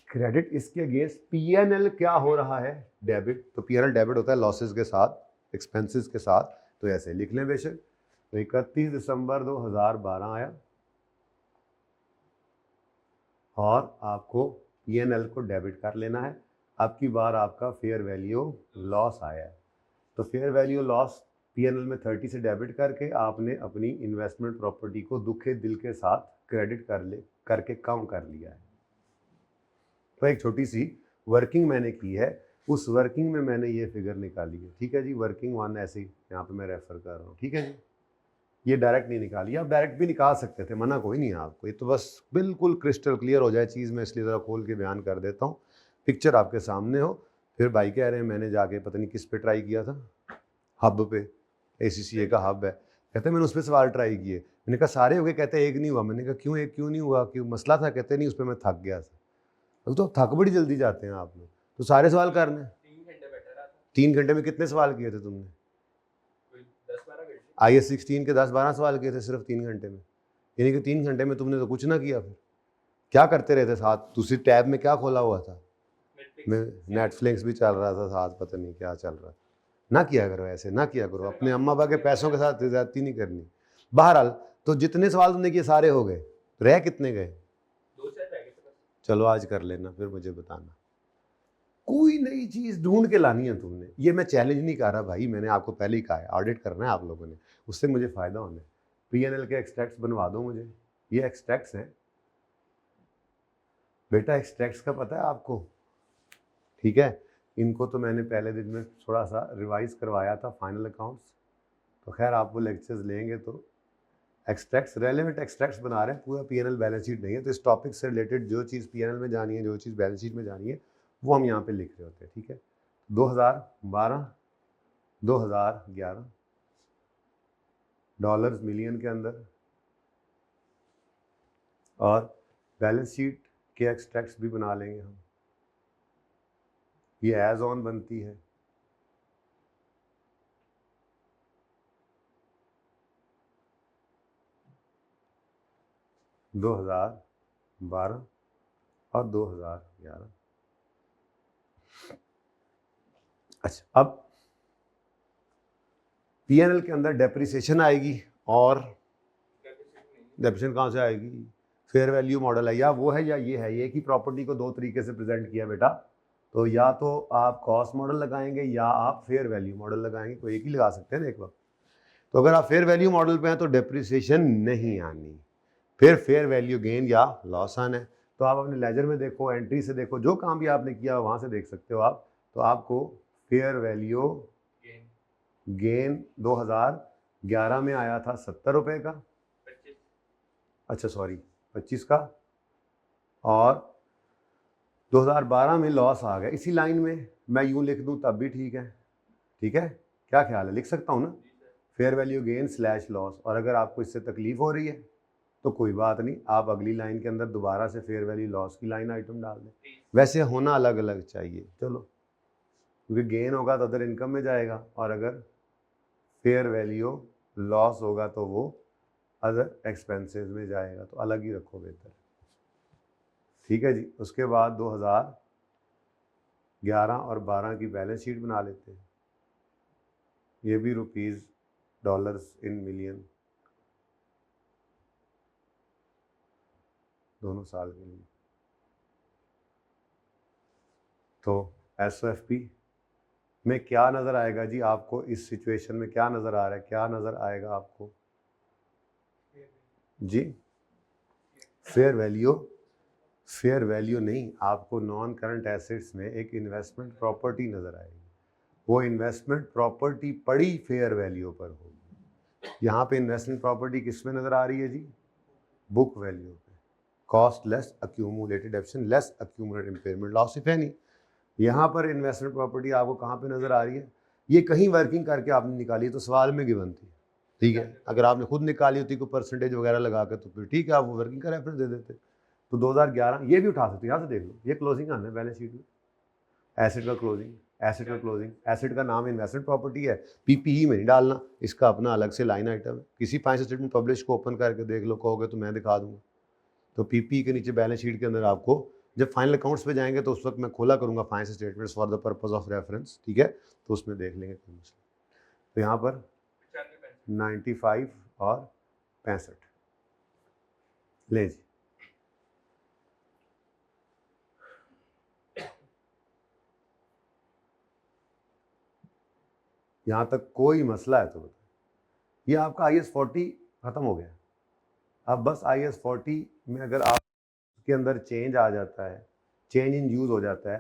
क्रेडिट। इसके अगेंस्ट PNL क्या हो रहा है, डेबिट। तो PNL डेबिट होता है लॉसेस के साथ, एक्सपेंसेस के साथ, तो ऐसे लिख लें बेशक। तो 31 दिसंबर 2012 आया और आपको PNL को डेबिट कर लेना है। अब की बार आपका फेयर वैल्यू लॉस आया है, तो फेयर वैल्यू लॉस PNL में 30 से डेबिट करके आपने अपनी इन्वेस्टमेंट प्रॉपर्टी को दुखे दिल के साथ क्रेडिट करके कम कर लिया है। तो एक छोटी सी वर्किंग मैंने की है, उस वर्किंग में मैंने ये फिगर निकाली है, ठीक है जी। वर्किंग 1 ऐसे ही यहाँ पे मैं रेफर कर रहा हूँ, ठीक है जी। ये डायरेक्ट नहीं निकाली, आप डायरेक्ट भी निकाल सकते थे, मना कोई नहीं है आपको, ये तो बस बिल्कुल क्रिस्टल क्लियर हो जाए चीज़, मैं इसलिए ज़रा खोल के बयान कर देता हूँ, पिक्चर आपके सामने हो। फिर भाई कह रहे हैं मैंने जाके पता नहीं किस पे ट्राई किया था, हब पे, ACCA का हब है, कहते मैंने उस पर सवाल ट्राई किए, मैंने कहा सारे हो गए, कहते एक नहीं हुआ। मैंने कहा क्यों, एक क्यों नहीं हुआ, क्यों मसला था, कहते नहीं उस पर मैं थक गया था। तो थक बड़ी जल्दी जाते हैं आप लोग, तो सारे सवाल करने 3 घंटे में कितने सवाल किए थे तुमने, IS 16 के 10-12 सवाल किए थे सिर्फ 3 घंटे में, यानी कि 3 घंटे में तुमने तो कुछ ना किया। फिर क्या करते रहते साथ, दूसरी टैब में क्या खोला हुआ था, मैं नेटफ्लिक्स भी चल रहा था साथ, पता नहीं क्या चल रहा। ना किया करो ऐसे, ना किया करो, अपने अम्मा पापा के पैसों के साथ ज्यादती नहीं करनी। बहरहाल तो जितने सवाल तुमने किए सारे हो गए, रह कितने गए, चलो आज कर लेना फिर मुझे बताना। कोई नई चीज़ ढूंढ के लानी है तुमने, ये मैं चैलेंज नहीं कर रहा भाई, मैंने आपको पहले ही कहा है ऑडिट करना है आप लोगों ने, उससे मुझे फ़ायदा होना है। PNL के एक्सट्रैक्ट्स बनवा दो मुझे, ये एक्सट्रैक्ट्स हैं बेटा, एक्सट्रैक्ट्स का पता है आपको, ठीक है। इनको तो मैंने पहले दिन में थोड़ा सा रिवाइज करवाया था फाइनल अकाउंट्स, तो खैर आप वो लेक्चर्स लेंगे तो एक्सट्रैक्ट्स, रेलेवेंट एक्सट्रैक्ट्स बना रहे हैं, पूरा PNL बैलेंस शीट नहीं है, तो इस टॉपिक से रिलेटेड जो चीज़ PNL में जानी है, जो चीज़ बैलेंस शीट में जानी है, वो हम यहाँ पे लिख रहे होते हैं, ठीक है। 2012 2011 डॉलर्स मिलियन के अंदर, और बैलेंस शीट के एक्सट्रैक्ट्स भी बना लेंगे हम, ये एज ऑन बनती है। दो 2012 और 2011। अच्छा, अब PNL के अंदर डेप्रिसिएशन आएगी, और डेप्रिसिएशन कहाँ से आएगी, फेयर वैल्यू मॉडल है, या वो है या ये है। ये की प्रॉपर्टी को दो तरीके से प्रेजेंट किया बेटा, तो या तो आप कॉस्ट मॉडल लगाएंगे या आप फेयर वैल्यू मॉडल लगाएंगे, कोई एक ही लगा सकते हैं ना एक वक्त। तो अगर आप फेयर वैल्यू मॉडल पे हैं तो डेप्रिसिएशन नहीं आनी, फिर फेयर वैल्यू गेन या लॉस आना है। तो आप अपने लेजर में देखो, एंट्री से देखो, जो काम भी आपने किया वहाँ से देख सकते हो आप। तो आपको फेयर वैल्यू गेन 2011 में आया था 70 रुपये का, अच्छा सॉरी 25 का, और 2012 में लॉस आ गया। इसी लाइन में मैं यूँ लिख दूँ तब भी ठीक है, ठीक है, क्या ख्याल है, लिख सकता हूँ ना, fair value gain slash loss. और अगर आपको इससे तकलीफ हो रही है तो कोई बात नहीं, आप अगली लाइन के अंदर दोबारा से फेयर वैल्यू लॉस की लाइन आइटम डाल दें। वैसे होना अलग अलग चाहिए, चलो, क्योंकि गेन होगा तो अदर इनकम में जाएगा, और अगर फेयर वैल्यू लॉस होगा तो वो अदर एक्सपेंसेस में जाएगा, तो अलग ही रखो बेहतर। ठीक है जी। उसके बाद 2011 और 12 की बैलेंस शीट बना लेते हैं। ये भी रुपीज़ डॉलर्स इन मिलियन दोनों साल के लिए। तो SOFP में क्या नज़र आएगा जी आपको? इस सिचुएशन में क्या नज़र आ रहा है, क्या नज़र आएगा आपको जी? Fair value. फेयर वैल्यू नहीं, आपको नॉन करंट एसेट्स में एक इन्वेस्टमेंट प्रॉपर्टी नज़र आएगी। वो इन्वेस्टमेंट प्रॉपर्टी पड़ी फेयर वैल्यू पर होगी। यहाँ पे इन्वेस्टमेंट प्रॉपर्टी किस में नज़र आ रही है जी? बुक वैल्यू पे। कॉस्ट लेस अक्यूमुलेटेड एप्शन less accumulated impairment loss if any. यहाँ पर इन्वेस्टमेंट प्रॉपर्टी आपको कहाँ पे नज़र आ रही है? ये कहीं वर्किंग करके आपने निकाली तो सवाल में गिवन थी, ठीक है। अगर आपने खुद निकाली होती कोई परसेंटेज वगैरह लगा कर तो फिर ठीक है, आप वो वर्किंग का रेफरेंस दे देते। तो 2011 ये भी उठा सकते हो, यहाँ से देख लो, ये क्लोजिंग आना है बैलेंस शीट में। एसेट का क्लोजिंग, एसेट का क्लोजिंग, एसेट का नाम इन्वेस्टमेंट प्रॉपर्टी है, PPE में नहीं डालना, इसका अपना अलग से लाइन आइटम है। किसी फाइनेंशियल स्टेटमेंट पब्लिश को ओपन करके देख लो, कहोगे तो मैं दिखा दूंगा। तो PPE के नीचे बैलेंस शीट के अंदर आपको जब फाइनल अकाउंट्स पे जाएंगे तो उस वक्त मैं खोला करूंगा financial statements for the purpose of reference, ठीक है, तो उसमें देख लेंगे। तो यहाँ पर 95 और 65 ले जी। यहाँ तक कोई मसला है तो बताओ। ये आपका IS 40 खत्म हो गया। अब बस IS 40 में अगर आप के अंदर चेंज आ जाता है, चेंज इन यूज़ हो जाता है,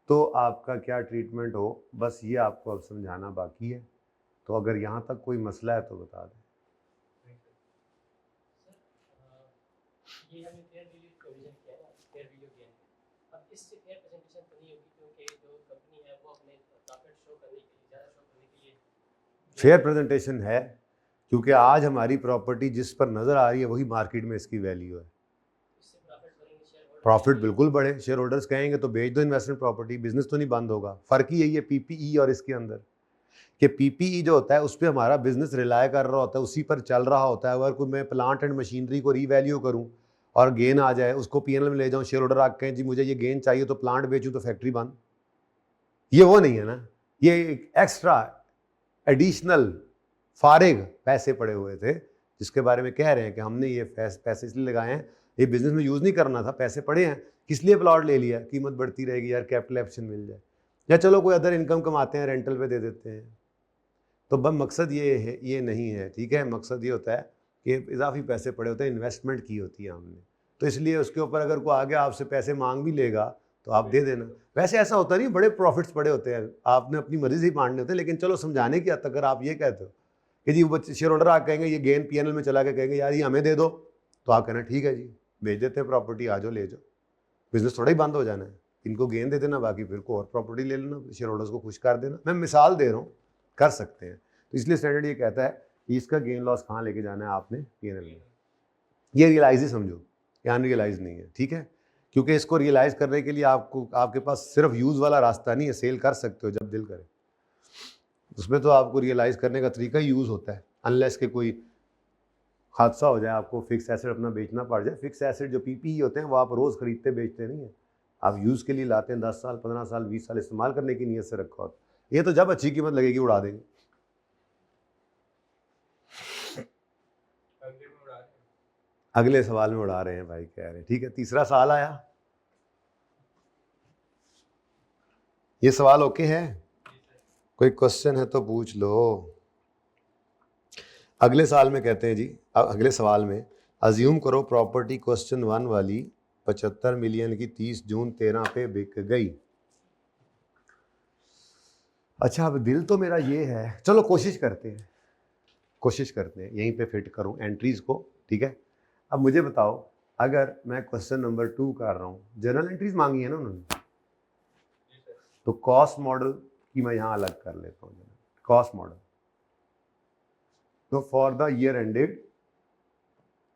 तो आपका क्या ट्रीटमेंट हो, बस ये आपको अब समझाना बाकी है। तो अगर यहाँ तक कोई मसला है तो बता दें। ये हमने फेयर वैल्यू प्रोविजन किया ना, फेयर वैल्यू गेन। अब इससे फेयर प्रेजेंटेशन तो नहीं होगी, क्योंकि जो कंपनी है वो अपने प्रॉफिट शो करने के लिए, ज़्यादा शो करने के लिए फेयर प्रेजेंटेशन है, क्योंकि आज हमारी प्रॉपर्टी जिस पर नज़र आ रही है वही मार्केट में इसकी वैल्यू है। प्रॉफिट बिल्कुल बढ़े, शेयर होल्डर्स कहेंगे तो बेच दो इन्वेस्टमेंट प्रॉपर्टी, बिजनेस तो नहीं बंद होगा। फ़र्क ही यही है PPE और इसके अंदर, कि PPE जो होता है उस पर हमारा बिजनेस रिलाय कर रहा होता है, उसी पर चल रहा होता है। अगर कोई मैं प्लांट एंड मशीनरी को रीवैल्यू करूं और गेन आ जाए, उसको PNL में ले जाऊं, शेयर होल्डर आके कहें जी मुझे ये गेन चाहिए तो प्लांट बेचूं तो फैक्ट्री बंद, ये वो नहीं है ना। ये एक एक्स्ट्रा एडिशनल फारिग पैसे पड़े हुए थे, जिसके बारे में कह रहे हैं कि हमने ये पैसे इसलिए लगाए हैं, ये बिजनेस में यूज़ नहीं करना था, पैसे पड़े हैं, किस लिए प्लॉट ले लिया, कीमत बढ़ती रहेगी यार, कैपिटल ऑप्शन मिल जाए, या चलो कोई अदर इनकम कमाते हैं, रेंटल पे दे देते हैं। तो बस मकसद ये है, ये नहीं है, ठीक है। मकसद ये होता है कि इजाफी पैसे पड़े होते हैं, इन्वेस्टमेंट की होती है हमने, तो इसलिए उसके ऊपर अगर कोई आगे आपसे पैसे मांग भी लेगा तो आप दे देना। वैसे ऐसा होता नहीं, बड़े प्रॉफिट्स पड़े होते हैं, आपने अपनी मर्जी से ही मांगने होते हैं, लेकिन चलो समझाने की हद तक अगर आप ये कहते हो कि जी वो शेयर होल्डर आके कहेंगे ये गेन PNL में चला के कहेंगे यार ये हमें दे दो, तो आप कहना ठीक है जी भेज देते हैं प्रॉपर्टी, आ जाओ ले जाओ, बिजनेस थोड़ा ही बंद हो जाना है, इनको गेन दे देना, बाकी फिर को और प्रॉपर्टी ले लेना, शेयर होल्डर्स को खुश कर देना। मैं मिसाल दे रहा हूँ, कर सकते हैं। तो इसलिए स्टैंडर्ड ये कहता है कि इसका गेन लॉस कहाँ लेके जाना है आपने, PNL में। ये रियलाइज ही समझो, ये अनरियलाइज नहीं है, ठीक है। क्योंकि इसको रियलाइज करने के लिए आपको, आपके पास सिर्फ यूज वाला रास्ता नहीं है, सेल कर सकते हो जब दिल करे, उसमें तो आपको रियलाइज करने का तरीका ही यूज होता है, अनलेस के कोई हादसा हो जाए, आपको फिक्स एसेट अपना बेचना पड़ जाए। फिक्स एसेट जो PPE होते हैं वो आप रोज़ खरीदते बेचते नहीं है, आप यूज़ के लिए लाते हैं, 10 साल 15 साल 20 साल इस्तेमाल करने की नीयत से रखा होता है। ये तो जब अच्छी कीमत लगेगी उड़ा देंगे। अगले सवाल में उड़ा रहे हैं भाई, कह रहे हैं, ठीक है। तीसरा सवाल आया, ये सवाल ओके है, कोई क्वेश्चन है तो पूछ लो। अगले साल में कहते हैं जी, अगले सवाल में अज्यूम करो प्रॉपर्टी क्वेश्चन 1 वाली 75 मिलियन की 30 जून 13 पे बिक गई। अच्छा अब दिल तो मेरा ये है, चलो कोशिश करते हैं, यहीं पे फिट करूं एंट्रीज को, ठीक है। अब मुझे बताओ, अगर मैं क्वेश्चन नंबर 2 कर रहा हूं, जनरल एंट्रीज मांगी है ना उन्होंने, तो कॉस्ट मॉडल की मैं यहां अलग कर लेता हूं। कॉस्ट मॉडल तो फॉर द ईयर एंडेड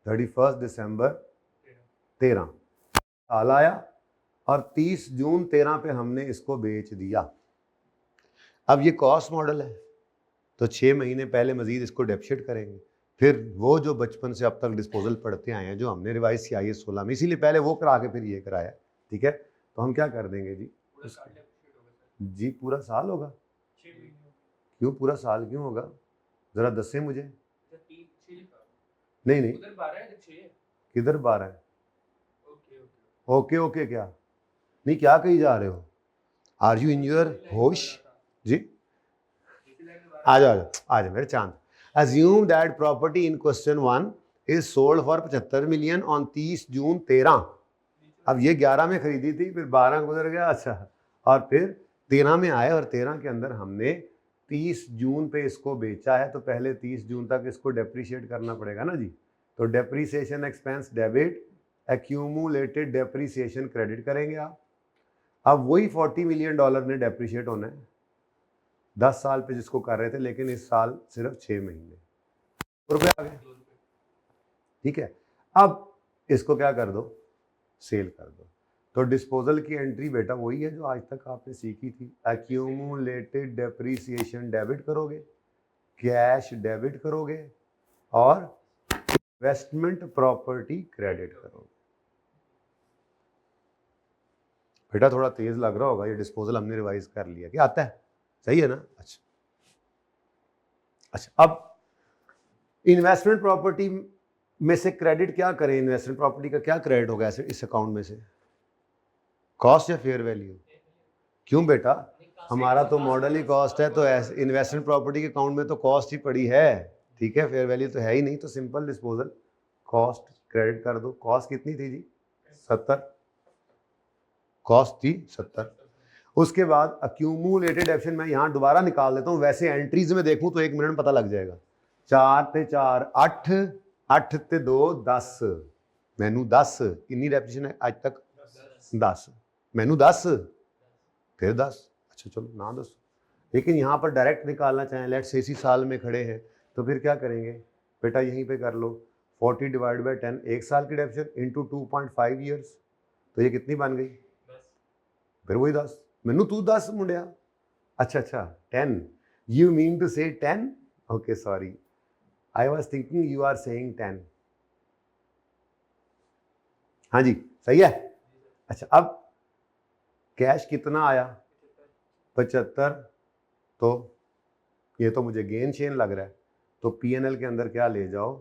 31 दिसंबर 13 साल आया और 30 जून 13 पे हमने इसको बेच दिया। अब ये कॉस्ट मॉडल है तो 6 महीने पहले मजीद इसको डेप्शिट करेंगे, फिर वो जो बचपन से अब तक डिस्पोजल पढ़ते आए हैं, जो हमने रिवाइज किया ये 16 में, इसीलिए पहले वो करा के फिर ये कराया, ठीक है। तो हम क्या कर देंगे जी, जी पूरा साल होगा। क्यों पूरा साल क्यों होगा, जरा दसे मुझे। नहीं नहीं, किधर 12 है? ओके ओके क्या नहीं, क्या कही जा रहे हो, आर यू इन योर होश जी? आ जाओ मेरे चांद। Assume that property in question 1 is sold for 75 million on 30 जून 13। अब ये 11 में खरीदी थी, फिर 12 गुजर गया, अच्छा, और फिर 13 में आए, और 13 के अंदर हमने 30 जून पे इसको बेचा है, तो पहले 30 जून तक इसको डेप्रीशिएट करना पड़ेगा ना जी। तो depreciation expense debit, accumulated depreciation credit करेंगे आप। अब वही $40 मिलियन ने डेप्रीशिएट होना है 10 साल पे जिसको कर रहे थे, लेकिन इस साल सिर्फ 6 महीने, रुपए आ गए, ठीक है। अब इसको क्या कर दो, सेल कर दो। तो डिस्पोजल की एंट्री बेटा वही है जो आज तक आपने सीखी थी, एक्यूमुलेटेड डेप्रीसिएशन डेबिट करोगे, कैश डेबिट करोगे, और इन्वेस्टमेंट प्रॉपर्टी क्रेडिट करोगे। बेटा थोड़ा तेज लग रहा होगा, ये डिस्पोजल हमने रिवाइज कर लिया, क्या आता है, सही है ना। अच्छा अच्छा, अब इन्वेस्टमेंट प्रॉपर्टी में से क्रेडिट क्या करें, इन्वेस्टमेंट प्रॉपर्टी का क्या क्रेडिट होगा ऐसे इस अकाउंट में से, कॉस्ट या फेयर वैल्यू? क्यों बेटा, हमारा तो मॉडल ही कॉस्ट है, तो इन्वेस्टमेंट प्रॉपर्टी के अकाउंट में तो कॉस्ट ही पड़ी है, ठीक है, फेयर वैल्यू तो है ही नहीं, तो सिंपल डिस्पोजल कॉस्ट क्रेडिट कर दो। कॉस्ट कितनी थी जी, 70, कॉस्ट थी 70। उसके बाद अक्यूमुलेटेड एक्शन मैं यहाँ दोबारा निकाल देता हूँ, वैसे एंट्रीज में देखूँ तो 1 मिनट में पता लग जाएगा। 4 ते 4 8, 8 ते 2 10, मैनू 10, कितनी रेपिटेशन है आज तक, 10, मैनू 10, फिर 10, अच्छा चलो ना 10, लेकिन यहाँ पर डायरेक्ट निकालना चाहें, लेट से इसी साल में खड़े हैं, तो फिर क्या करेंगे बेटा, यहीं पे कर लो, 40 डिवाइड बाई 10, 1 साल की डेप्रिसिएशन इंटू 2.5 ईयर्स, तो ये कितनी बन गई, फिर वही 10, मैनू तू 10 मुंडिया, अच्छा 10, you mean to say 10, okay sorry, I was thinking you are saying 10, हाँ जी सही है। अच्छा, अब कैश कितना आया, 75, तो ये तो मुझे गेन चेन लग रहा है, तो पीएनएल के अंदर क्या ले जाओ,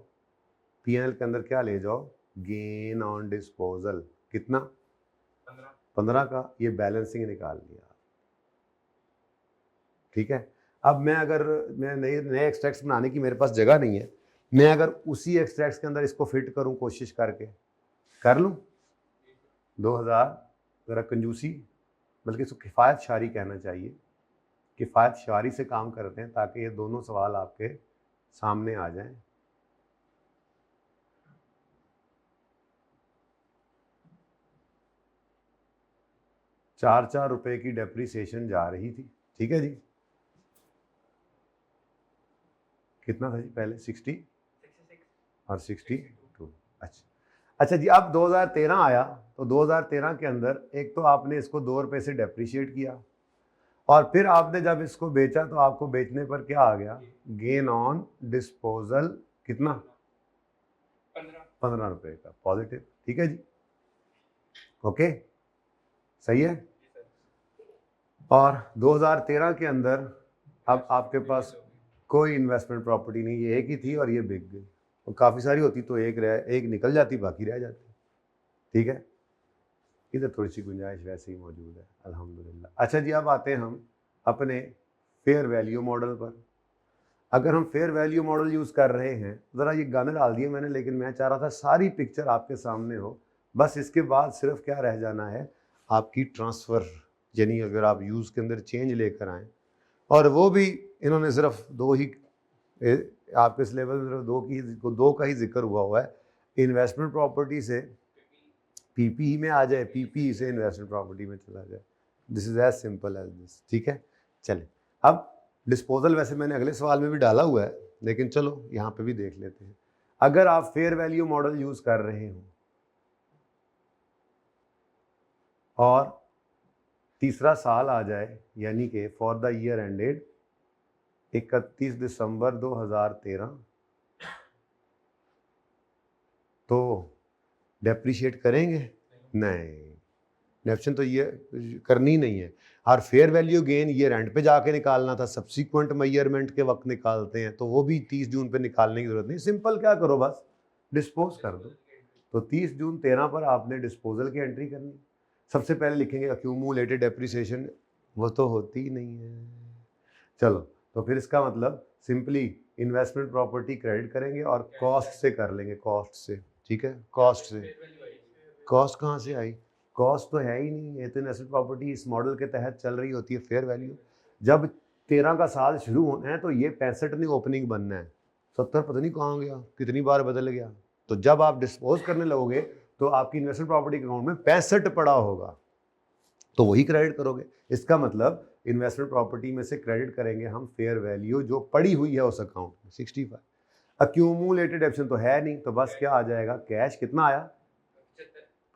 पीएनएल के अंदर क्या ले जाओ, गेन ऑन डिस्पोजल, कितना, 15 का, ये बैलेंसिंग निकाल लिया, ठीक है। अब मैं अगर मैं नए एक्सट्रैक्ट्स बनाने की मेरे पास जगह नहीं है, मैं अगर उसी एक्सट्रैक्ट्स के अंदर इसको फिट करूं, कोशिश करके कर लूं, 2000, ज़रा कंजूसी, बल्कि इसको किफ़ायत शारी कहना चाहिए, किफ़ायत शारी से काम करते हैं ताकि ये दोनों सवाल आपके सामने आ जाएं। ₹4 की डेप्रीसिएशन जा रही थी, ठीक है जी, कितना था जी पहले, 60 और 62, अच्छा जी। अब 2013 आया, तो 2013 के अंदर एक तो आपने इसको ₹2 से डेप्रीशिएट किया, और फिर आपने जब इसको बेचा तो आपको बेचने पर क्या आ गया, गेन ऑन डिस्पोजल, कितना, 15 रुपए का पॉजिटिव, ठीक है जी, ओके सही है। और 2013 के अंदर अब आपके पास कोई इन्वेस्टमेंट प्रॉपर्टी नहीं, ये एक ही थी और ये बिक गई, और काफ़ी सारी होती तो एक निकल जाती, बाकी रह जाती, ठीक है। इधर थोड़ी सी गुंजाइश वैसे ही मौजूद है, अल्हम्दुलिल्लाह। अच्छा जी, अब आते हैं हम अपने फेयर वैल्यू मॉडल पर। अगर हम फेयर वैल्यू मॉडल यूज़ कर रहे हैं, ज़रा ये गाने डाल दिए मैंने, लेकिन मैं चाह रहा था सारी पिक्चर आपके सामने हो, बस इसके बाद सिर्फ क्या रह जाना है, आपकी ट्रांसफ़र, यानी अगर आप यूज़ के अंदर चेंज लेकर आएँ, और वो भी इन्होंने सिर्फ दो ही आपके सिलेबस में सिर्फ दो का ही जिक्र हुआ है, इन्वेस्टमेंट प्रॉपर्टी से पीपी में आ जाए, पीपी से इन्वेस्टमेंट प्रॉपर्टी में चला जाए, this is as simple as this, ठीक है। चले, अब डिस्पोजल वैसे मैंने अगले सवाल में भी डाला हुआ है, लेकिन चलो यहाँ पे भी देख लेते हैं। अगर आप फेयर वैल्यू मॉडल यूज कर रहे हो और तीसरा साल आ जाए, यानी कि फॉर द ईयर एंडेड 31 दिसंबर 2013, तो डेप्रिशिएट करेंगे? नहीं, डेप्रिशिएशन तो ये करनी नहीं है। और फेयर वैल्यू गेन ये रेंट पे जाके निकालना था, सब्सिक्वेंट मेजरमेंट के वक्त निकालते हैं, तो वो भी 30 जून पे निकालने की जरूरत नहीं। सिंपल क्या करो, बस डिस्पोज कर दो। तो 30 जून 13 पर आपने डिस्पोजल की एंट्री करनी। सबसे पहले लिखेंगे अक्यूमुलेटेड डेप्रिसिएशन, वो तो होती ही नहीं है। चलो, तो फिर इसका मतलब सिंपली इन्वेस्टमेंट प्रॉपर्टी क्रेडिट करेंगे और कॉस्ट से कर लेंगे, कॉस्ट से। ठीक है, कॉस्ट से। कॉस्ट कहाँ से आई? कॉस्ट तो है ही नहीं, ये तो इन्वेस्टमेंट प्रॉपर्टी इस मॉडल के तहत चल रही होती है फेयर वैल्यू। जब 13 का साल शुरू होना है तो ये 65 नहीं ओपनिंग बनना है, 70 पता नहीं कहाँ गया, कितनी बार बदल गया। तो जब आप डिस्पोज करने लगोगे तो आपकी इन्वेस्टमेंट प्रॉपर्टी के अकाउंट में 65 पड़ा होगा, तो वही क्रेडिट करोगे। इसका मतलब इन्वेस्टमेंट प्रॉपर्टी में से क्रेडिट करेंगे हम फेयर वैल्यू जो पड़ी हुई है उस अकाउंट में, 65। अक्यूमुलेटेड ऑप्शन तो है नहीं, तो बस क्या आ जाएगा, कैश कितना आया,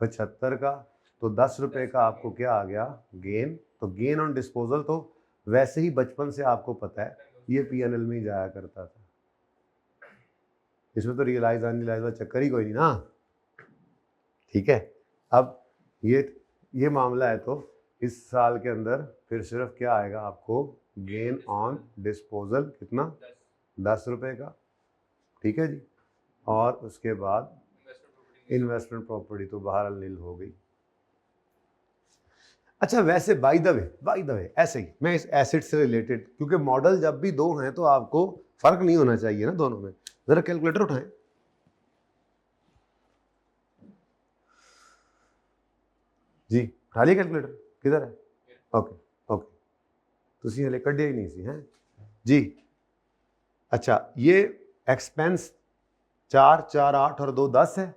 75 का। तो 10 रुपये का आपको क्या आ गया, गेन। तो गेन ऑन डिस्पोजल तो वैसे ही बचपन से आपको पता है ये पीएनएल में ही जाया करता था, इसमें तो रियलाइज अनरियलाइज वाला चक्कर ही कोई नहीं ना। ठीक है, अब ये मामला है, तो इस साल के अंदर फिर सिर्फ क्या आएगा आपको, गेन ऑन डिस्पोजल कितना, 10 रुपये का। ठीक है जी, और उसके बाद इन्वेस्टमेंट प्रॉपर्टी तो बाहर नील हो गई। अच्छा, वैसे बाय द वे ऐसे ही मैं इस एसेट से रिलेटेड, क्योंकि मॉडल जब भी दो हैं तो आपको फर्क नहीं होना चाहिए ना दोनों में। जरा कैलकुलेटर उठाएं। जी, उठा लिया कैलकुलेटर, किधर है? ओके ओके, तुसी हले कढ़िया ही नहीं सी हैं जी। अच्छा, ये एक्सपेंस 4, 4, 8 और 2, 10 है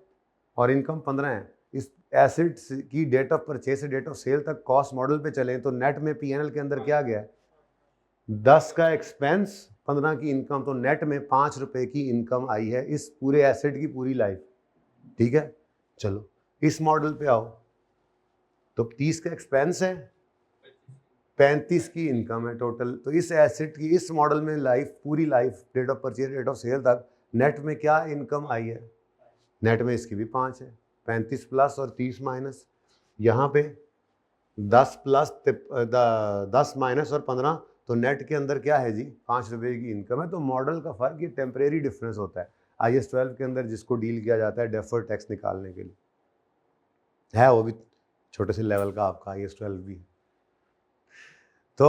और इनकम 15 है। इस एसेट की डेट ऑफ परचेज से डेट ऑफ सेल तक कॉस्ट मॉडल पे चलें तो नेट में पीएनएल के अंदर क्या गया है, 10 का एक्सपेंस, 15 की इनकम, तो नेट में 5 रुपए की इनकम आई है इस पूरे एसेट की पूरी लाइफ। ठीक है, चलो इस मॉडल पे आओ, तो 30 का एक्सपेंस है, 35 की इनकम है टोटल। तो इस एसेट की इस मॉडल में लाइफ, पूरी life, date of purchase date of sale तक नेट में क्या इनकम आई है, नेट में इसकी भी 5 है, 35 प्लस और 30 माइनस, यहाँ पे 10 प्लस 10 माइनस और 15, तो नेट के अंदर क्या है जी, 5 रुपये की इनकम है। तो मॉडल का फर्क ये टेम्परेरी डिफरेंस होता है। IAS 12 के अंदर जिसको डील किया जाता है डेफर्ड टैक्स निकालने के लिए, है वो भी छोटे से लेवल का आपका IAS 12 भी। तो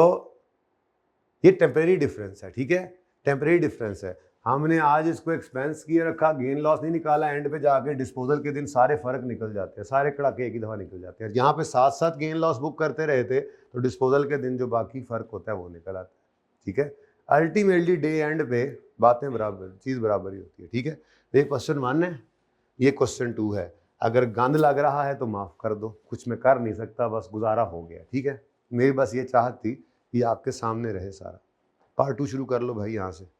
ये टेम्परेरी डिफरेंस है, ठीक है, टेम्परेरी डिफरेंस है। हमने आज इसको एक्सपेंस किए रखा, गेन लॉस नहीं निकाला, एंड पे जाके डिस्पोजल के दिन सारे फर्क निकल जाते हैं, सारे कड़ाके एक ही दफ़ा निकल जाते हैं। यहाँ पे साथ साथ गेन लॉस बुक करते रहे थे तो डिस्पोजल के दिन जो बाकी फ़र्क होता है वो निकल आता है। ठीक है, अल्टीमेटली डे एंड पे बातें बराबर, चीज़ बराबर ही होती है। ठीक है, तो ये क्वेश्चन 1 है, ये क्वेश्चन 2 है। अगर गंद लग रहा है तो माफ़ कर दो, कुछ मैं कर नहीं सकता, बस गुजारा हो गया। ठीक है, मेरी बस ये चाहत थी कि आपके सामने रहे सारा। पार्ट 2 शुरू कर लो भाई यहाँ से।